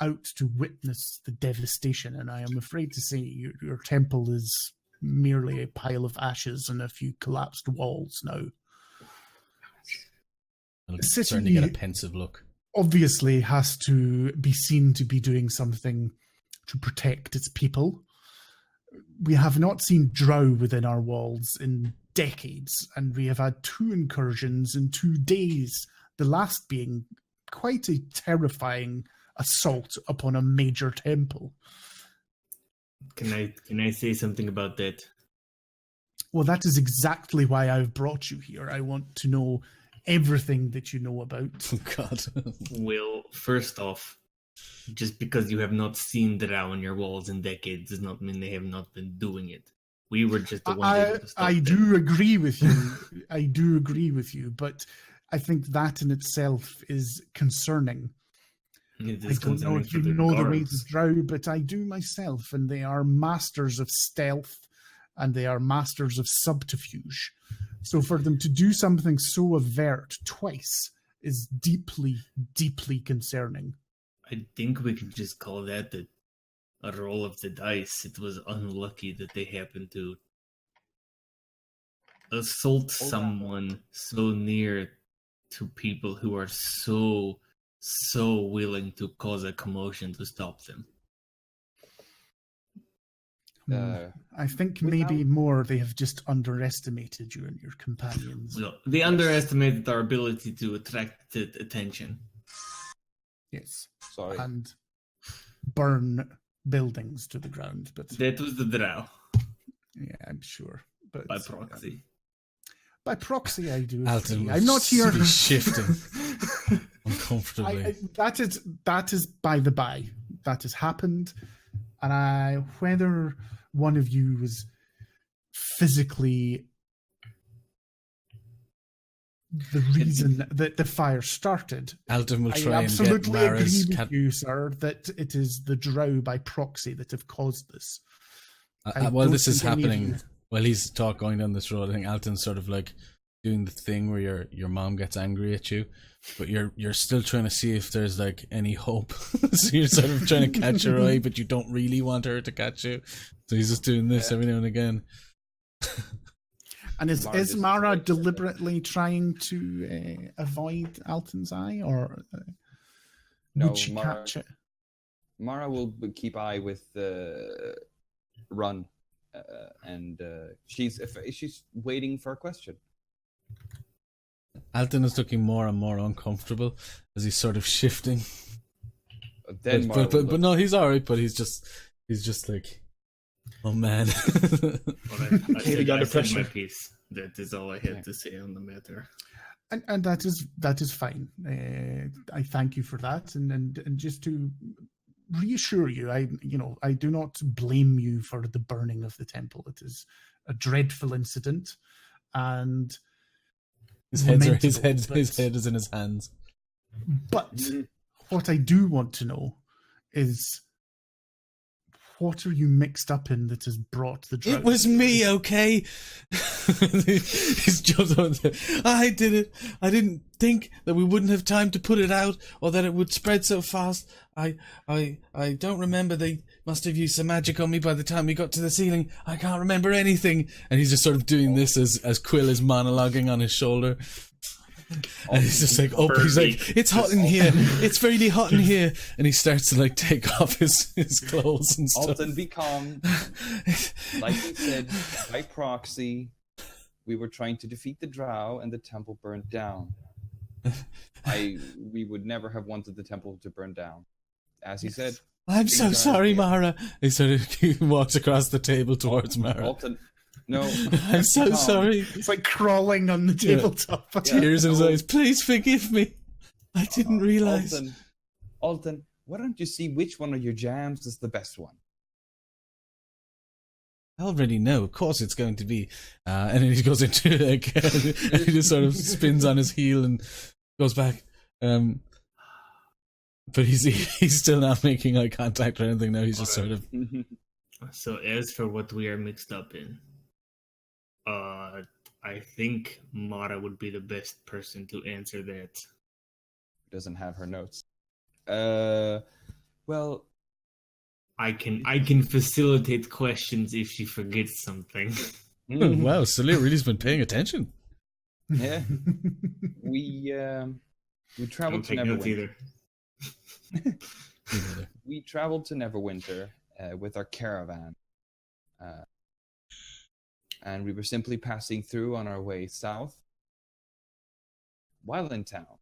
out to witness the devastation, and I am afraid to say your temple is merely a pile of ashes and a few collapsed walls now. I'm City- starting to get a pensive look. Obviously has to be seen to be doing something to protect its people. We have not seen drow within our walls in decades, and we have had 2 incursions in 2 days, the last being quite a terrifying assault upon a major temple. Can I say something about that? Well, that is exactly why I've brought you here. I want to know everything that you know about. Oh God. Well, first off, just because you have not seen drow on your walls in decades does not mean they have not been doing it. We were just the ones able to stop I them. do agree with you. I do agree with you, but I think that in itself is concerning. It I is don't know concerning if for you the know the ways guards. of drow, but I do myself, and they are masters of stealth, and they are masters of subterfuge. So for them to do something so overt twice is deeply, deeply concerning. I think we could just call that a roll of the dice. It was unlucky that they happened to assault someone so near to people who are so willing to cause a commotion to stop them. I think without- maybe more they have just underestimated you and your companions. Well, they underestimated our ability to attract attention. Yes. Sorry. And burn buildings to the ground. But That was the drow yeah, I'm sure. But by proxy. by proxy, I do. Alton agree. I'm not here. be shifting uncomfortably. That is by the by. That has happened, and whether one of you was physically the reason that the fire started. Alton will I try and get absolutely agree Mara's with cat. you, sir, that it is the drow by proxy that have caused this. I While don't this is think any of happening, you- while he's going down this road, I think Alton's sort of like doing the thing where your mom gets angry at you, but you're still trying to see if there's like any hope. So you're sort of trying to catch her eye, but you don't really want her to catch you. So he's just doing this every now and again. And is Largest Mara situation. deliberately trying to avoid Alton's eye, or No, would she Mara- catch it? Mara will keep eye with Run, and she's waiting for a question. Alton is looking more and more uncomfortable as he's sort of shifting. Then Mara will But look- no, he's alright. But he's just like, oh man. Well, I Katie got said my pressure. piece. That is all I had to say on the matter. And that is fine. I thank you for that, and just to reassure you, I do not blame you for the burning of the temple. It is a dreadful incident, and his head is in his hands. But what I do want to know is, what are you mixed up in that has brought the drought? It was me, okay? He's jumped on there. I did it. I didn't think that we wouldn't have time to put it out, or that it would spread so fast. I don't remember. They must have used some magic on me by the time we got to the ceiling. I can't remember anything. And he's just sort of doing this as Quill is monologuing on his shoulder. And he's just like, he's like, it's hot in here. It's really hot in here. And he starts to like take off his clothes and stuff. Alton, be calm. Like he said, by proxy, we were trying to defeat the drow and the temple burned down. We would never have wanted the temple to burn down. As he said, I'm so sorry, Mara. He walks across the table towards Mara. Alton, no. I'm so sorry. It's like crawling on the tabletop. Yeah. Tears in his eyes. Please forgive me. I didn't realize. Alton, why don't you see which one of your jams is the best one? I already know. Of course it's going to be. And then he goes into it again. And he just sort of spins on his heel and goes back. But he's still not making eye contact or anything now. He's just sort of... So as for what we are mixed up in, I think Mara would be the best person to answer that. Doesn't have her notes. Well, I can facilitate questions if she forgets something. Wow, Celia really's been paying attention. Yeah. We traveled to Neverwinter. We traveled to Neverwinter with our caravan. And we were simply passing through on our way south. While in town,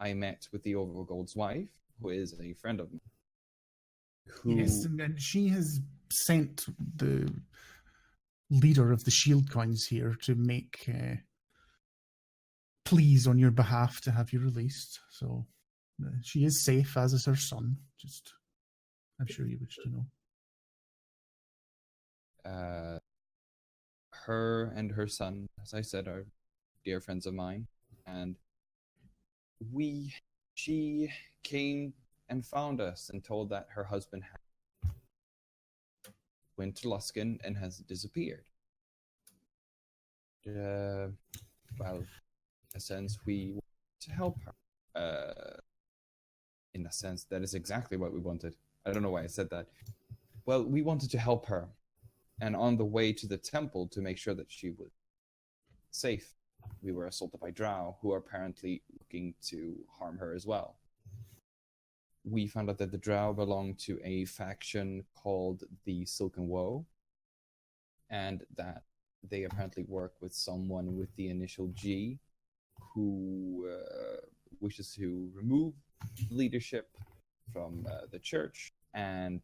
I met with the Overgold's wife, who is a friend of mine. Yes, and she has sent the leader of the shield coins here to make pleas on your behalf to have you released. So she is safe, as is her son. Just, I'm sure you wish to know. Her and her son, as I said, are dear friends of mine, and she came and found us and told that her husband went to Luskin and has disappeared. Well, in a sense, we wanted to help her. In a sense, that is exactly what we wanted. I don't know why I said that. Well, we wanted to help her. And on the way to the temple to make sure that she was safe, we were assaulted by drow, who are apparently looking to harm her as well. We found out that the drow belonged to a faction called the Silken Woe, and that they apparently work with someone with the initial G, who wishes to remove leadership from the church and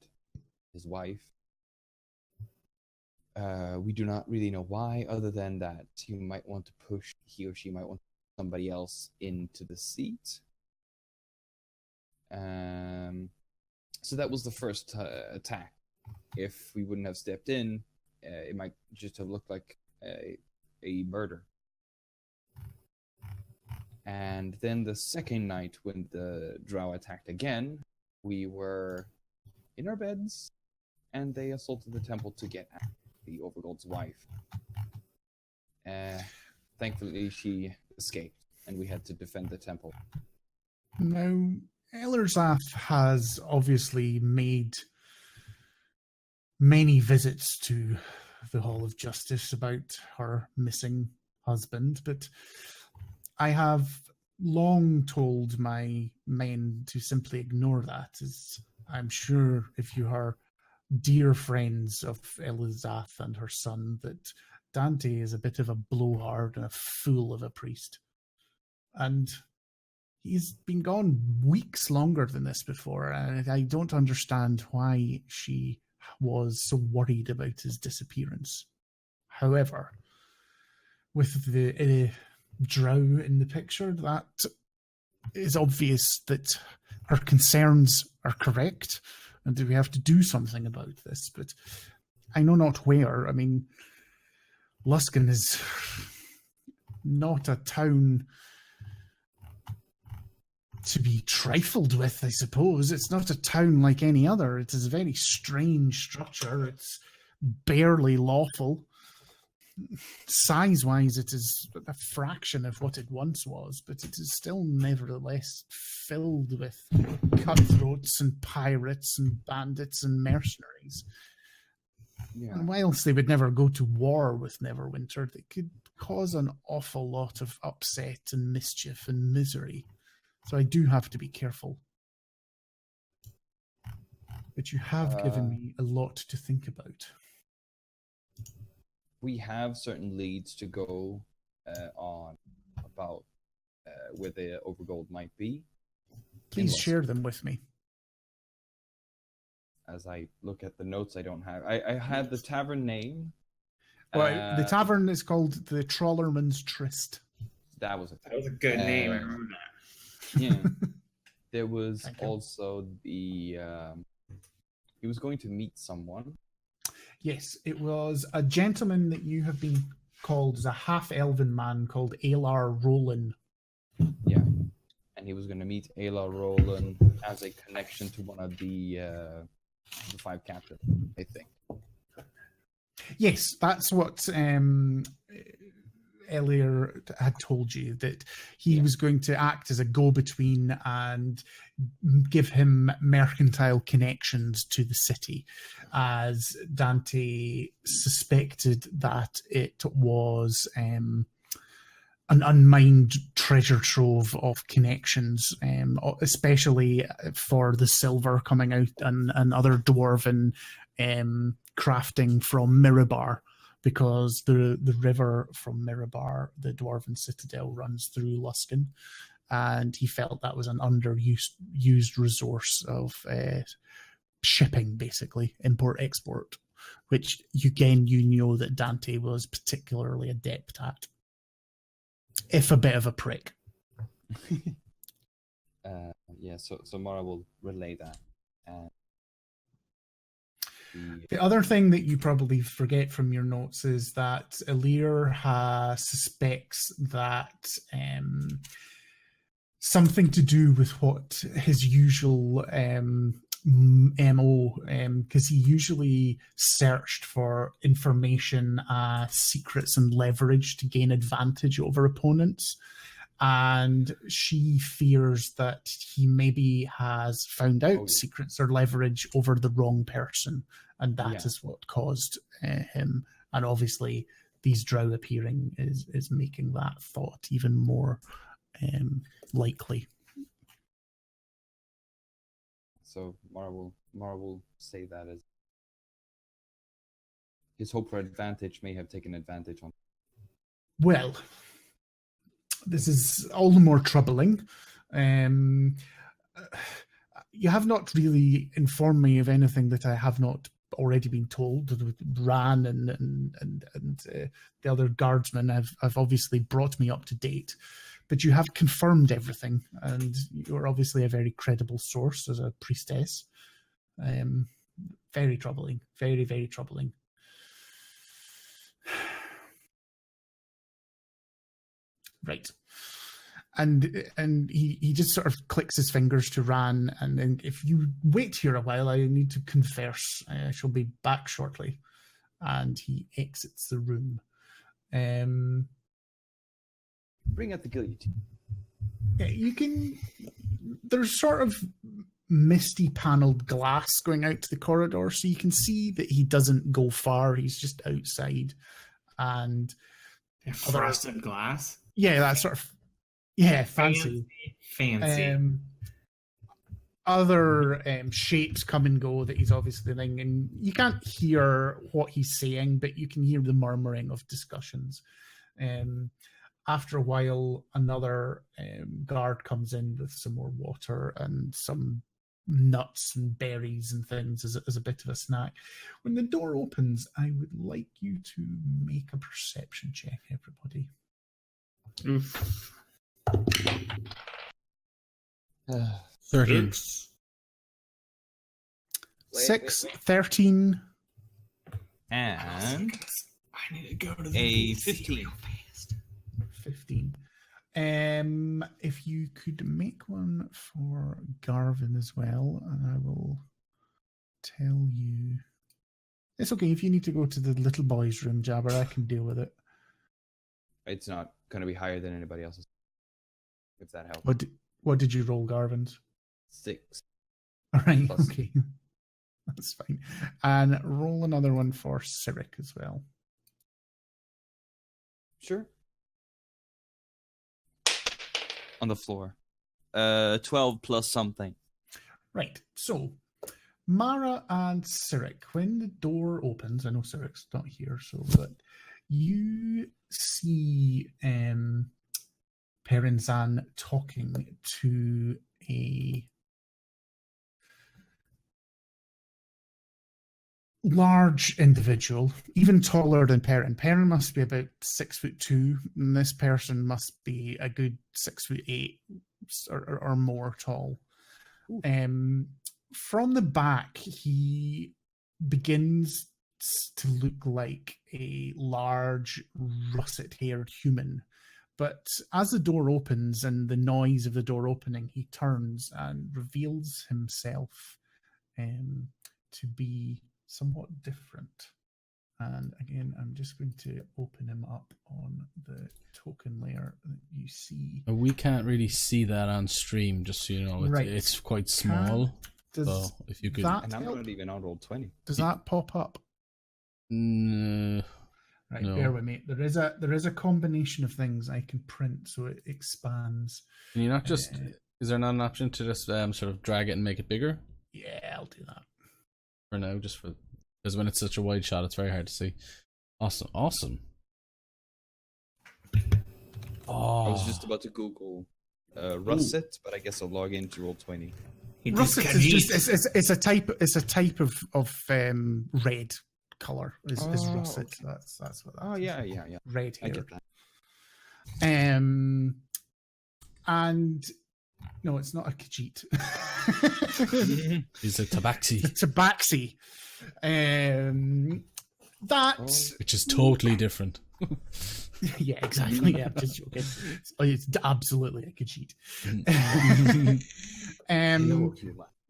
his wife. We do not really know why, other than that he or she might want somebody else into the seat. So that was the first attack. If we wouldn't have stepped in, it might just have looked like a murder. And then the second night, when the drow attacked again, we were in our beds, and they assaulted the temple to get at the Overgold's wife. Thankfully, she escaped, and we had to defend the temple. Now, Ellersaf has obviously made many visits to the Hall of Justice about her missing husband, but I have long told my men to simply ignore that, as I'm sure if you are dear friends of Elizabeth and her son, that Dante is a bit of a blowhard and a fool of a priest. And he's been gone weeks longer than this before, and I don't understand why she was so worried about his disappearance. However, with the drow in the picture, that is obvious that her concerns are correct and that we have to do something about this. But I know not where. I mean, Luskan is not a town to be trifled with, I suppose. It's not a town like any other. It is a very strange structure. It's barely lawful. Size-wise, it is a fraction of what it once was, but it is still nevertheless filled with cutthroats and pirates and bandits and mercenaries. Yeah. And whilst they would never go to war with Neverwinter, they could cause an awful lot of upset and mischief and misery. So I do have to be careful. But you have given me a lot to think about. We have certain leads to go on about where the Overgold might be. Please share them with me. As I look at the notes, I don't have. I had the tavern name. Well, the tavern is called the Trawlerman's Tryst. That was a good name. I remember that. Yeah. There was also the. He was going to meet someone. Yes, it was a gentleman that you have been called as a half-elven man called Alar Roland. Yeah. And he was going to meet Alar Roland as a connection to one of the 5 captains, I think. Yes, that's what Elliot had told you, that he was going to act as a go-between and give him mercantile connections to the city, as Dante suspected that it was an unmined treasure trove of connections, especially for the silver coming out and other dwarven crafting from Mirabar, because the river from Mirabar, the dwarven citadel, runs through Luskan, and he felt that was an underused resource of shipping, basically, import-export, which, again, you know that Dante was particularly adept at, if a bit of a prick. Yeah, so Mara will relay that. The other thing that you probably forget from your notes is that Elir suspects that something to do with what his usual MO, because he usually searched for information, secrets, and leverage to gain advantage over opponents. And she fears that he maybe has found out secrets or leverage over the wrong person, and that is what caused him. And obviously, these drow appearing is making that thought even more likely. So Mara will say that as his hope for advantage may have taken advantage on. Well, this is all the more troubling. You have not really informed me of anything that I have not already been told. Ran and the other guardsmen have obviously brought me up to date, but you have confirmed everything, and you're obviously a very credible source as a priestess. Very troubling. Very, very troubling. Right. And he just sort of clicks his fingers to Ran, and then, if you wait here a while, I need to converse. I shall be back shortly. And he exits the room. Bring out the guillotine. Yeah, you can. There's sort of misty paneled glass going out to the corridor, so you can see that he doesn't go far. He's just outside, and frosted glass. Yeah, that sort of. Yeah, fancy. Other shapes come and go that he's obviously doing, and you can't hear what he's saying, but you can hear the murmuring of discussions. After a while, another guard comes in with some more water and some nuts and berries and things as a bit of a snack. When the door opens, I would like you to make a perception check, everybody. Oof. 13. 6, 13, And I need to go to the a VC 15. real fast. 15. If you could make one for Garvin as well, and I will tell you. It's okay if you need to go to the little boy's room, Jabber. I can deal with it. it's not going to be higher than anybody else's. If that helps. What did you roll, Garvin's? 6. All right, Plus. okay. That's fine. And roll another one for Cyric as well. Sure. On the floor. 12 plus something. Right, so Mara and Cyric, when the door opens, I know Cyric's not here, so but you see Perenzan talking to a large individual, even taller than Perrin. Perrin must be about 6'2", and this person must be a good 6'8" or more tall. From the back, he begins to look like a large, russet-haired human. But as the door opens and the noise of the door opening, he turns and reveals himself to be somewhat different. And again, I'm just going to open him up on the token layer that you see. We can't really see that on stream, just so you know. Right. It's quite small. Does So if you could. that And I'm help? not even on roll 20. Does that pop up? Right, No. bear with me. There is a combination of things I can print so it expands. Can you not just? Is there not an option to just sort of drag it and make it bigger Yeah, I'll do that. for now? Just for because when it's such a wide shot, it's very hard to see. Awesome. Oh, I was just about to Google russet, but I guess I'll log into roll 20. Russet is just it's a type of red color is russet. Okay. That's what that Oh, is. yeah. Red I hair. get that. And no, it's not a Khajiit. He's a tabaxi, It's a Tabaxi. That which is totally different. yeah, exactly. Yeah, just joking. It's absolutely a Khajiit.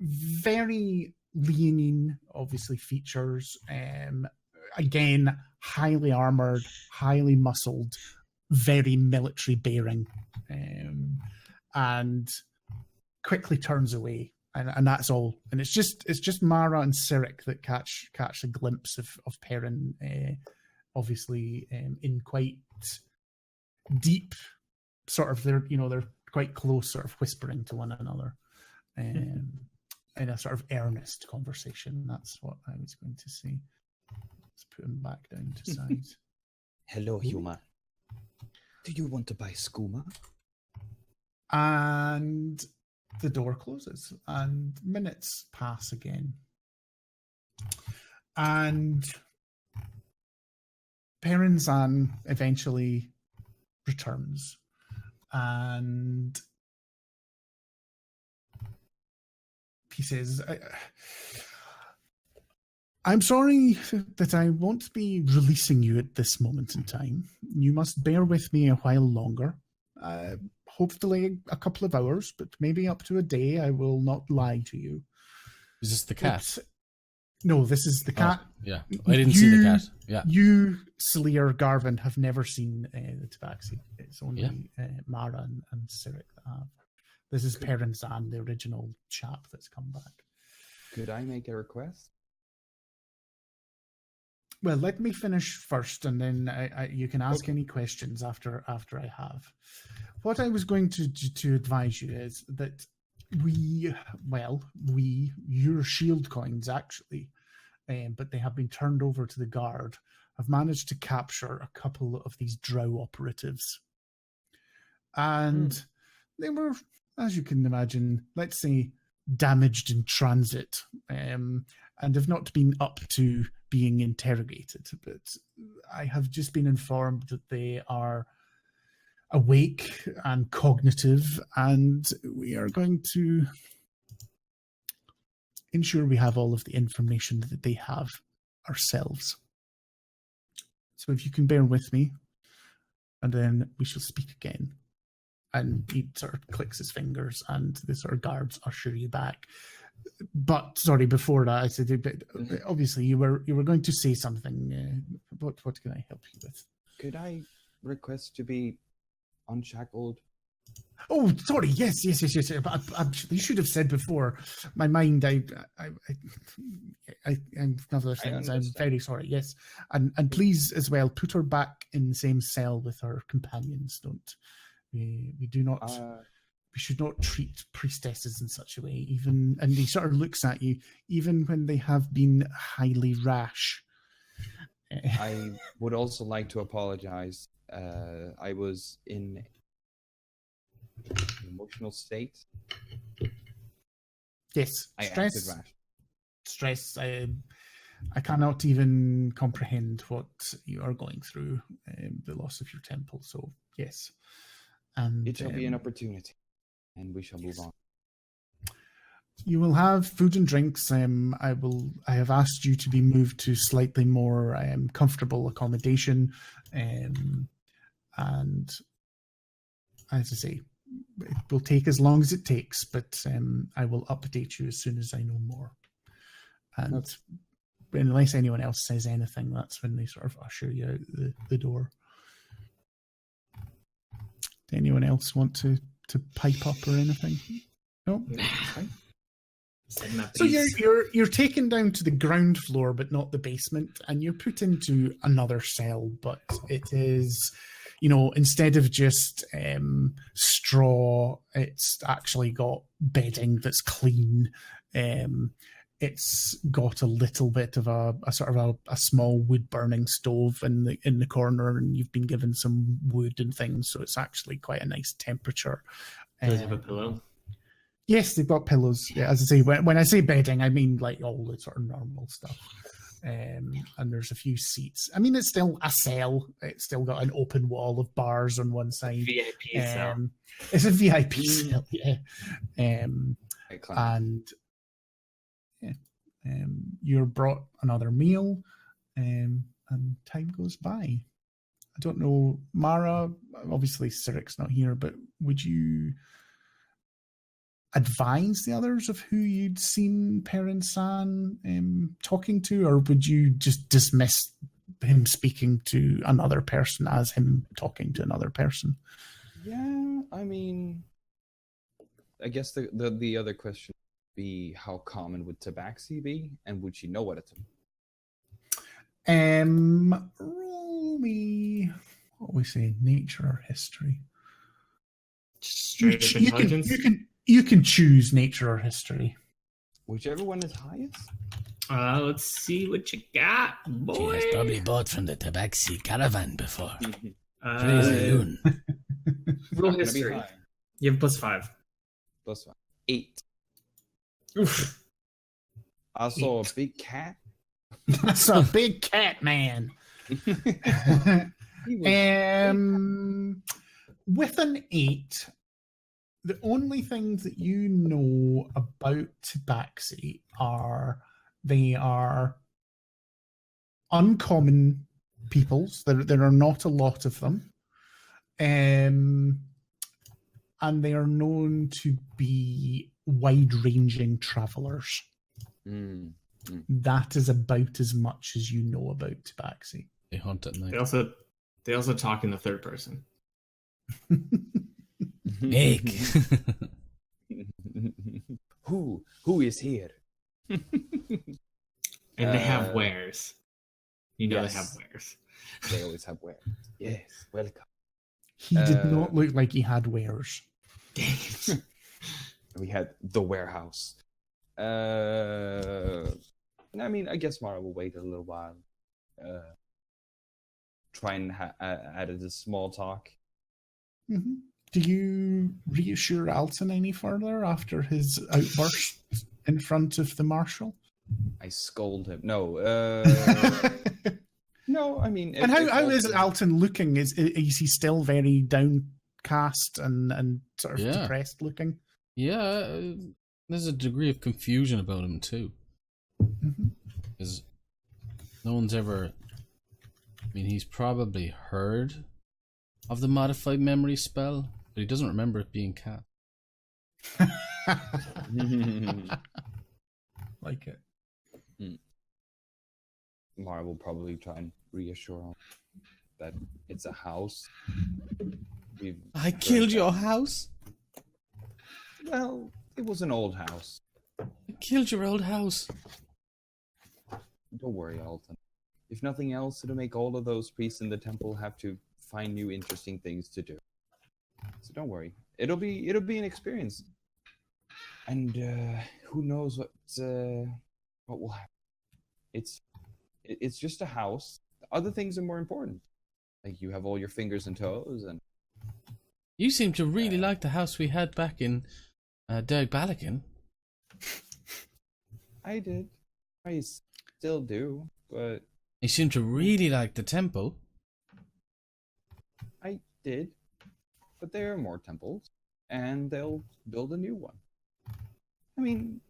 Very lean, obviously features. Again, highly armored, highly muscled, very military bearing, and quickly turns away. And that's all. And it's just Mara and Cyric that catch a glimpse of Perrin, obviously in quite deep sort of they're quite close, sort of whispering to one another, in a sort of earnest conversation. That's what I was going to say. Let's put him back down to size. Hello, Huma. Do you want to buy skooma? And the door closes and minutes pass again. And Perenzan eventually returns and he says, I'm sorry that I won't be releasing you at this moment in time. You must bear with me a while longer. Hopefully a couple of hours, but maybe up to a day. I will not lie to you. Is this the cat? No, this is the cat. Oh, yeah, I didn't see the cat. Yeah, You, Sleer, Garvin, have never seen the Tabaxi. It's only Mara and Cyric that have. This is Perenzan, the original chap that's come back. Could I make a request? Well, let me finish first, and then you can ask any questions after I have. What I was going to advise you is that your shield coins actually, but they have been turned over to the guard, have managed to capture a couple of these drow operatives. And they were, as you can imagine, let's say, damaged in transit, and have not been up to being interrogated. But I have just been informed that they are awake and cognitive, and we are going to ensure we have all of the information that they have ourselves. So if you can bear with me, and then we shall speak again. And he sort of clicks his fingers, and the sort of guards usher you back. But sorry, before that, I said, but obviously you were going to say something. What can I help you with? Could I request to be unshackled? Oh, sorry. Yes. But you should have said before. My mind. I'm another things. I'm very sorry. Yes, and please as well put her back in the same cell with her companions. Don't. We do not. We should not treat priestesses in such a way. Even, and he sort of looks at you, even when they have been highly rash. I would also like to apologize. I was in an emotional state. Yes, I stress. acted rash. Stress. I cannot even comprehend what you are going through. The loss of your temple. So yes, and it shall be an opportunity, and we shall move on. You will have food and drinks. I have asked you to be moved to slightly more comfortable accommodation, and as I say, it will take as long as it takes. But I will update you as soon as I know more. And unless anyone else says anything, that's when they sort of usher you out the door. Do anyone else want to pipe up or anything? No. Fine. So you're taken down to the ground floor, but not the basement, and you're put into another cell. But it is, instead of just straw, it's actually got bedding that's clean. It's got a little bit of a sort of a small wood burning stove in the corner, and you've been given some wood and things, so it's actually quite a nice temperature. Does it have a pillow? Yes, they've got pillows. Yeah, as I say, when I say bedding, I mean like all the sort of normal stuff. And there's a few seats. I mean, it's still a cell. It's still got an open wall of bars on one side. VIP cell. It's a VIP cell, yeah. You're brought another meal, and time goes by. I don't know, Mara. Obviously, Sirik's not here, but would you advise the others of who you'd seen Perrin San talking to, or would you just dismiss him speaking to another person as him talking to another person? Yeah, I mean, I guess the other question would be, how common would tabaxi be, and would she know what it's about? Roll me, what we say, nature or history? Straight up intelligence. You can choose nature or history. Whichever one is highest. Let's see what you got, boy. She has probably bought from the tabaxi caravan before. Roll history. You have +5. +5. 8. Oof. I saw a big cat. That's a big cat, man. With an 8, the only things that you know about tabaxi are they are uncommon peoples. There are not a lot of them. And they are known to be wide-ranging travelers. That is about as much as you know about tabaxi. They hunt at night. They also talk in the third person. Big. Who is here? And they have wares. Yes. They have wares. They always have wares. Yes, welcome. He did not look like he had wares. Dang it. We had the warehouse. I mean, I guess Mara will wait a little while. Try and add a small talk. Mm-hmm. Do you reassure Alton any further after his outburst in front of the marshal? I scold him. No. No, I mean... And how is Alton looking? Is he still very cast and sort of Yeah. depressed looking. Yeah, there's a degree of confusion about him too, Mm-hmm. because no one's ever. I mean, he's probably heard of the modified memory spell, but he doesn't remember it being cast. Like it. Mara will probably try and reassure him that it's a house. I killed your house. Well, it was an old house. I killed your old house. Don't worry, Alton. If nothing else, it'll make all of those priests in the temple have to find new interesting things to do. So don't worry. It'll be an experience. And who knows what will happen. It's just a house. Other things are more important. Like you have all your fingers and toes and You seem to really like the house we had back in Derg Balakin. I did. I still do, but You seem to really like the temple. I did. But there are more temples, and they'll build a new one. I mean,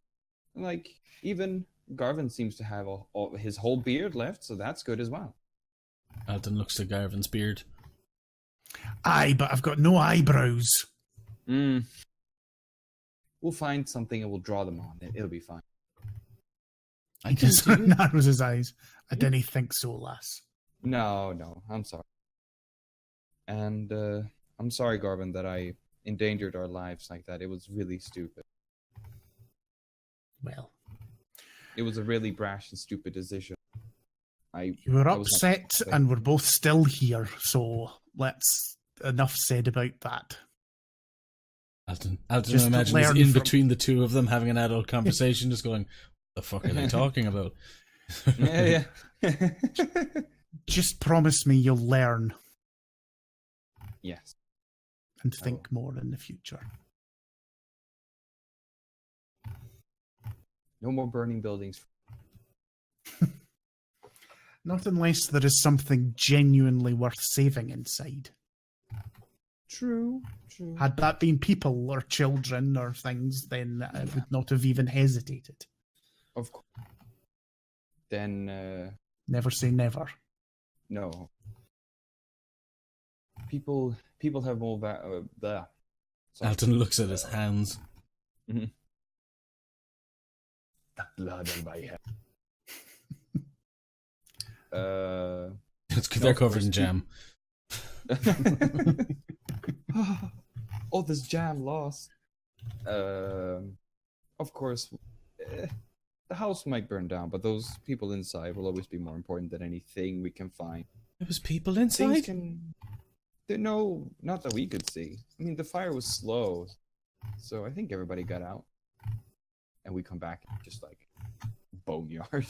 like, even Garvin seems to have his whole beard left, so that's good as well. Alton looks to Garvin's beard. Aye, but I've got no eyebrows. We'll find something and we'll draw them on. It'll be fine. He just narrows his eyes. I didn't think so, lass. No, I'm sorry. And I'm sorry, Garvin, that I endangered our lives like that. It was really stupid. Well, It was a really brash and stupid decision. you were I was not upset thinking. and we're both still here, so let's enough said about that. Alton Just imagines learn in from- between the two of them having an adult conversation, just going, "The fuck are they talking about?" Yeah. Just promise me you'll learn Yes. and think more in the future. No more burning buildings. Not unless there is something genuinely worth saving inside. True. Had that been people or children or things, then I would not have even hesitated. Of course. Then, Never say never. no. People have more Sorry. Alton looks at his hands. The blood on my head. It's No, they're of covered course. in jam. Oh, this jam lost. Of course, the house might burn down, but those people inside will always be more important than anything we can find. There was people Things inside. No, not that we could see. I mean, the fire was slow, so I think everybody got out, and we come back just like boneyard.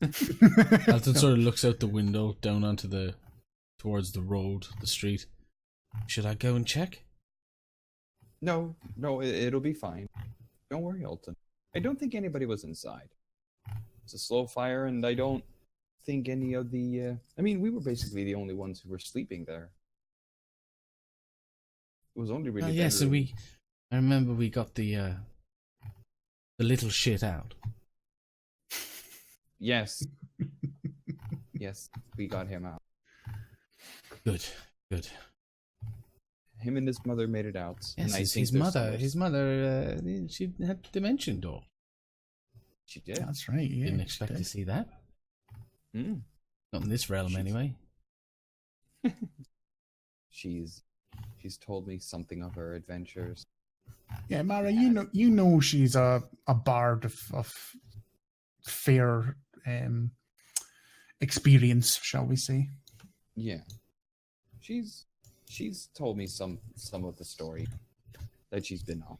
Alton sort of looks out the window down onto towards the road, the street. Should I go and check? No, it'll be fine. Don't worry, Alton. I don't think anybody was inside. It's a slow fire, and I don't think any of the... I mean, we were basically the only ones who were sleeping there. It was only really... Oh, yeah, so bedroom. I remember we got the little shit out. Yes. Yes, we got him out. Good. Him and his mother made it out. and Yes, I think his they're mother. somewhere- His mother. She had dimension door. She did. That's right, yeah. Didn't expect to see that. Mm. Not in this realm, She's- anyway. She's told me something of her adventures. Yeah, Mara, you know she's a bard of fair experience, shall we say? Yeah. She's told me some of the story that she's been on.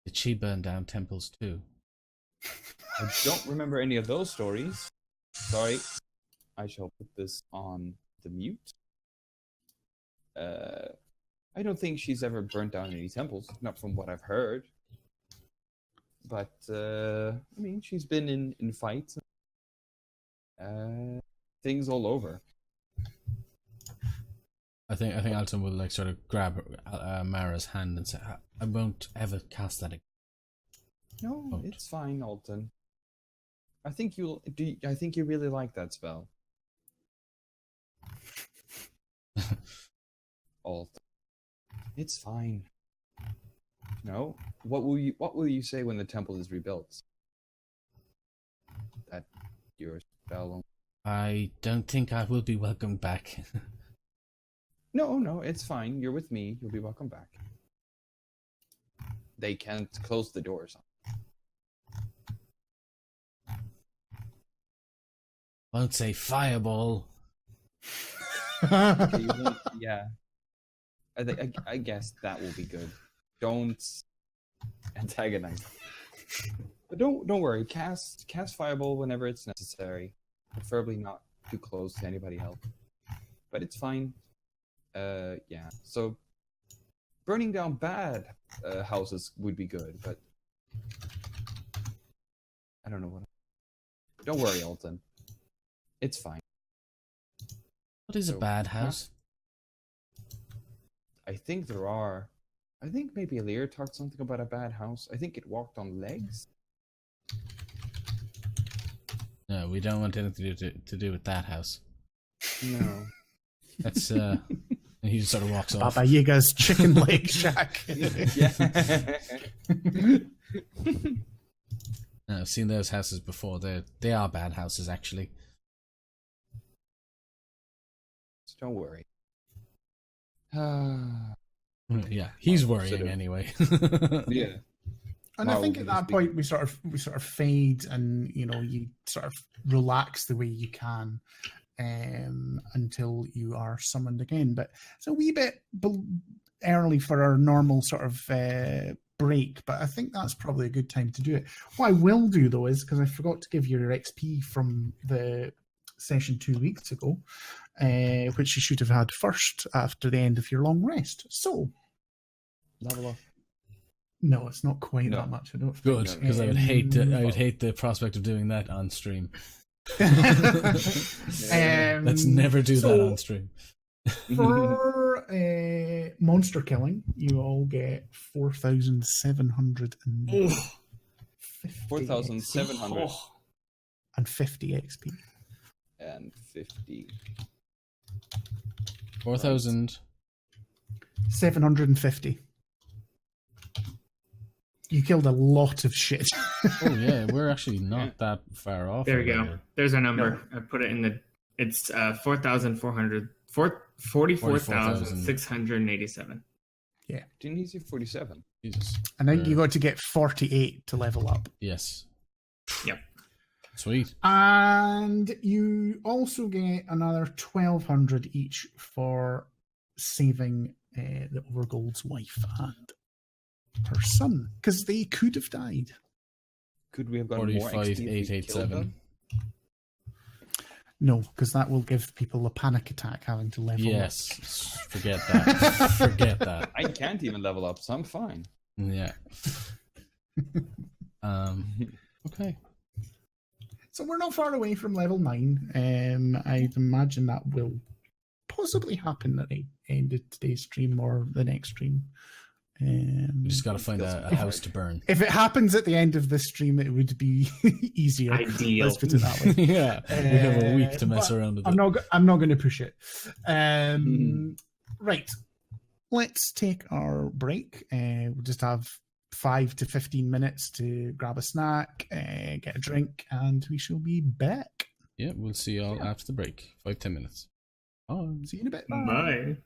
Did she burn down temples too? I don't remember any of those stories. Sorry. I shall put this on the mute. I don't think she's ever burnt down any temples, not from what I've heard. But I mean, she's been in fights, things all over. I think Alton will like sort of grab Mara's hand and say, "I won't ever cast that again." No, Don't. it's fine, Alton. I think you'll do. I think you really like that spell. Alton, it's fine. No, what will you say when the temple is rebuilt? That your spell. I don't think I will be welcome back. No, it's fine. You're with me. You'll be welcome back. They can't close the doors. Won't say fireball. Okay, you won't, yeah. I guess that will be good. Don't antagonize. But don't worry. Cast fireball whenever it's necessary. Preferably not too close to anybody else. But it's fine. Yeah. So burning down bad houses would be good, but I don't know what. Don't worry, Alton. It's fine. What is a So, bad house? I think there are. I think maybe Lear talked something about a bad house. I think it walked on legs. No, we don't want anything to do with that house. No. That's he just sort of walks off. Baba Yaga's chicken leg shack. Yeah. No, I've seen those houses before. They are bad houses, actually. So don't worry. Yeah, he's worrying Sort of. anyway. Yeah. And I Well, think at that point we sort of fade, and you sort of relax the way you can until you are summoned again. But it's a wee bit early for our normal sort of break, but I think that's probably a good time to do it. What I will do though is, because I forgot to give you your XP from the session 2 weeks ago, which you should have had first after the end of your long rest. So Level up. no, it's not quite No. that much. I don't think. Good, because I would hate the prospect of doing that on stream. Let's never do that on stream. For monster killing, you all get 4,750 4,750 XP. and 50. 4,000. 750. You killed a lot of shit. Oh yeah, we're actually not that far off. There we go. already. There's our number. I put it in the. It's 44,687. Didn't he say 47? Jesus. I think you got to get 48 to level up. Yes. Yep. Sweet. And you also get another 1,200 each for saving the Overgold's wife and her son, because they could have died. Could we have gotten more XP if we killed 45,887. them? No, because that will give people a panic attack having to level up. Yes. Forget that. Forget that. I can't even level up, so I'm fine. Yeah. Okay. So we're not far away from level 9. I'd imagine that will possibly happen at the end of today's stream or the next stream. We just got to find a house to burn. If it happens at the end of this stream, it would be easier. Ideal. Let's put it that way. Yeah. We have a week to mess but around with I'm it. not going to push it. Right. Let's take our break. We'll just have 5 to 15 minutes to grab a snack, get a drink, and we shall be back. Yeah, we'll see you all after the break. 5-10 minutes. Bye. See you in a bit. Bye.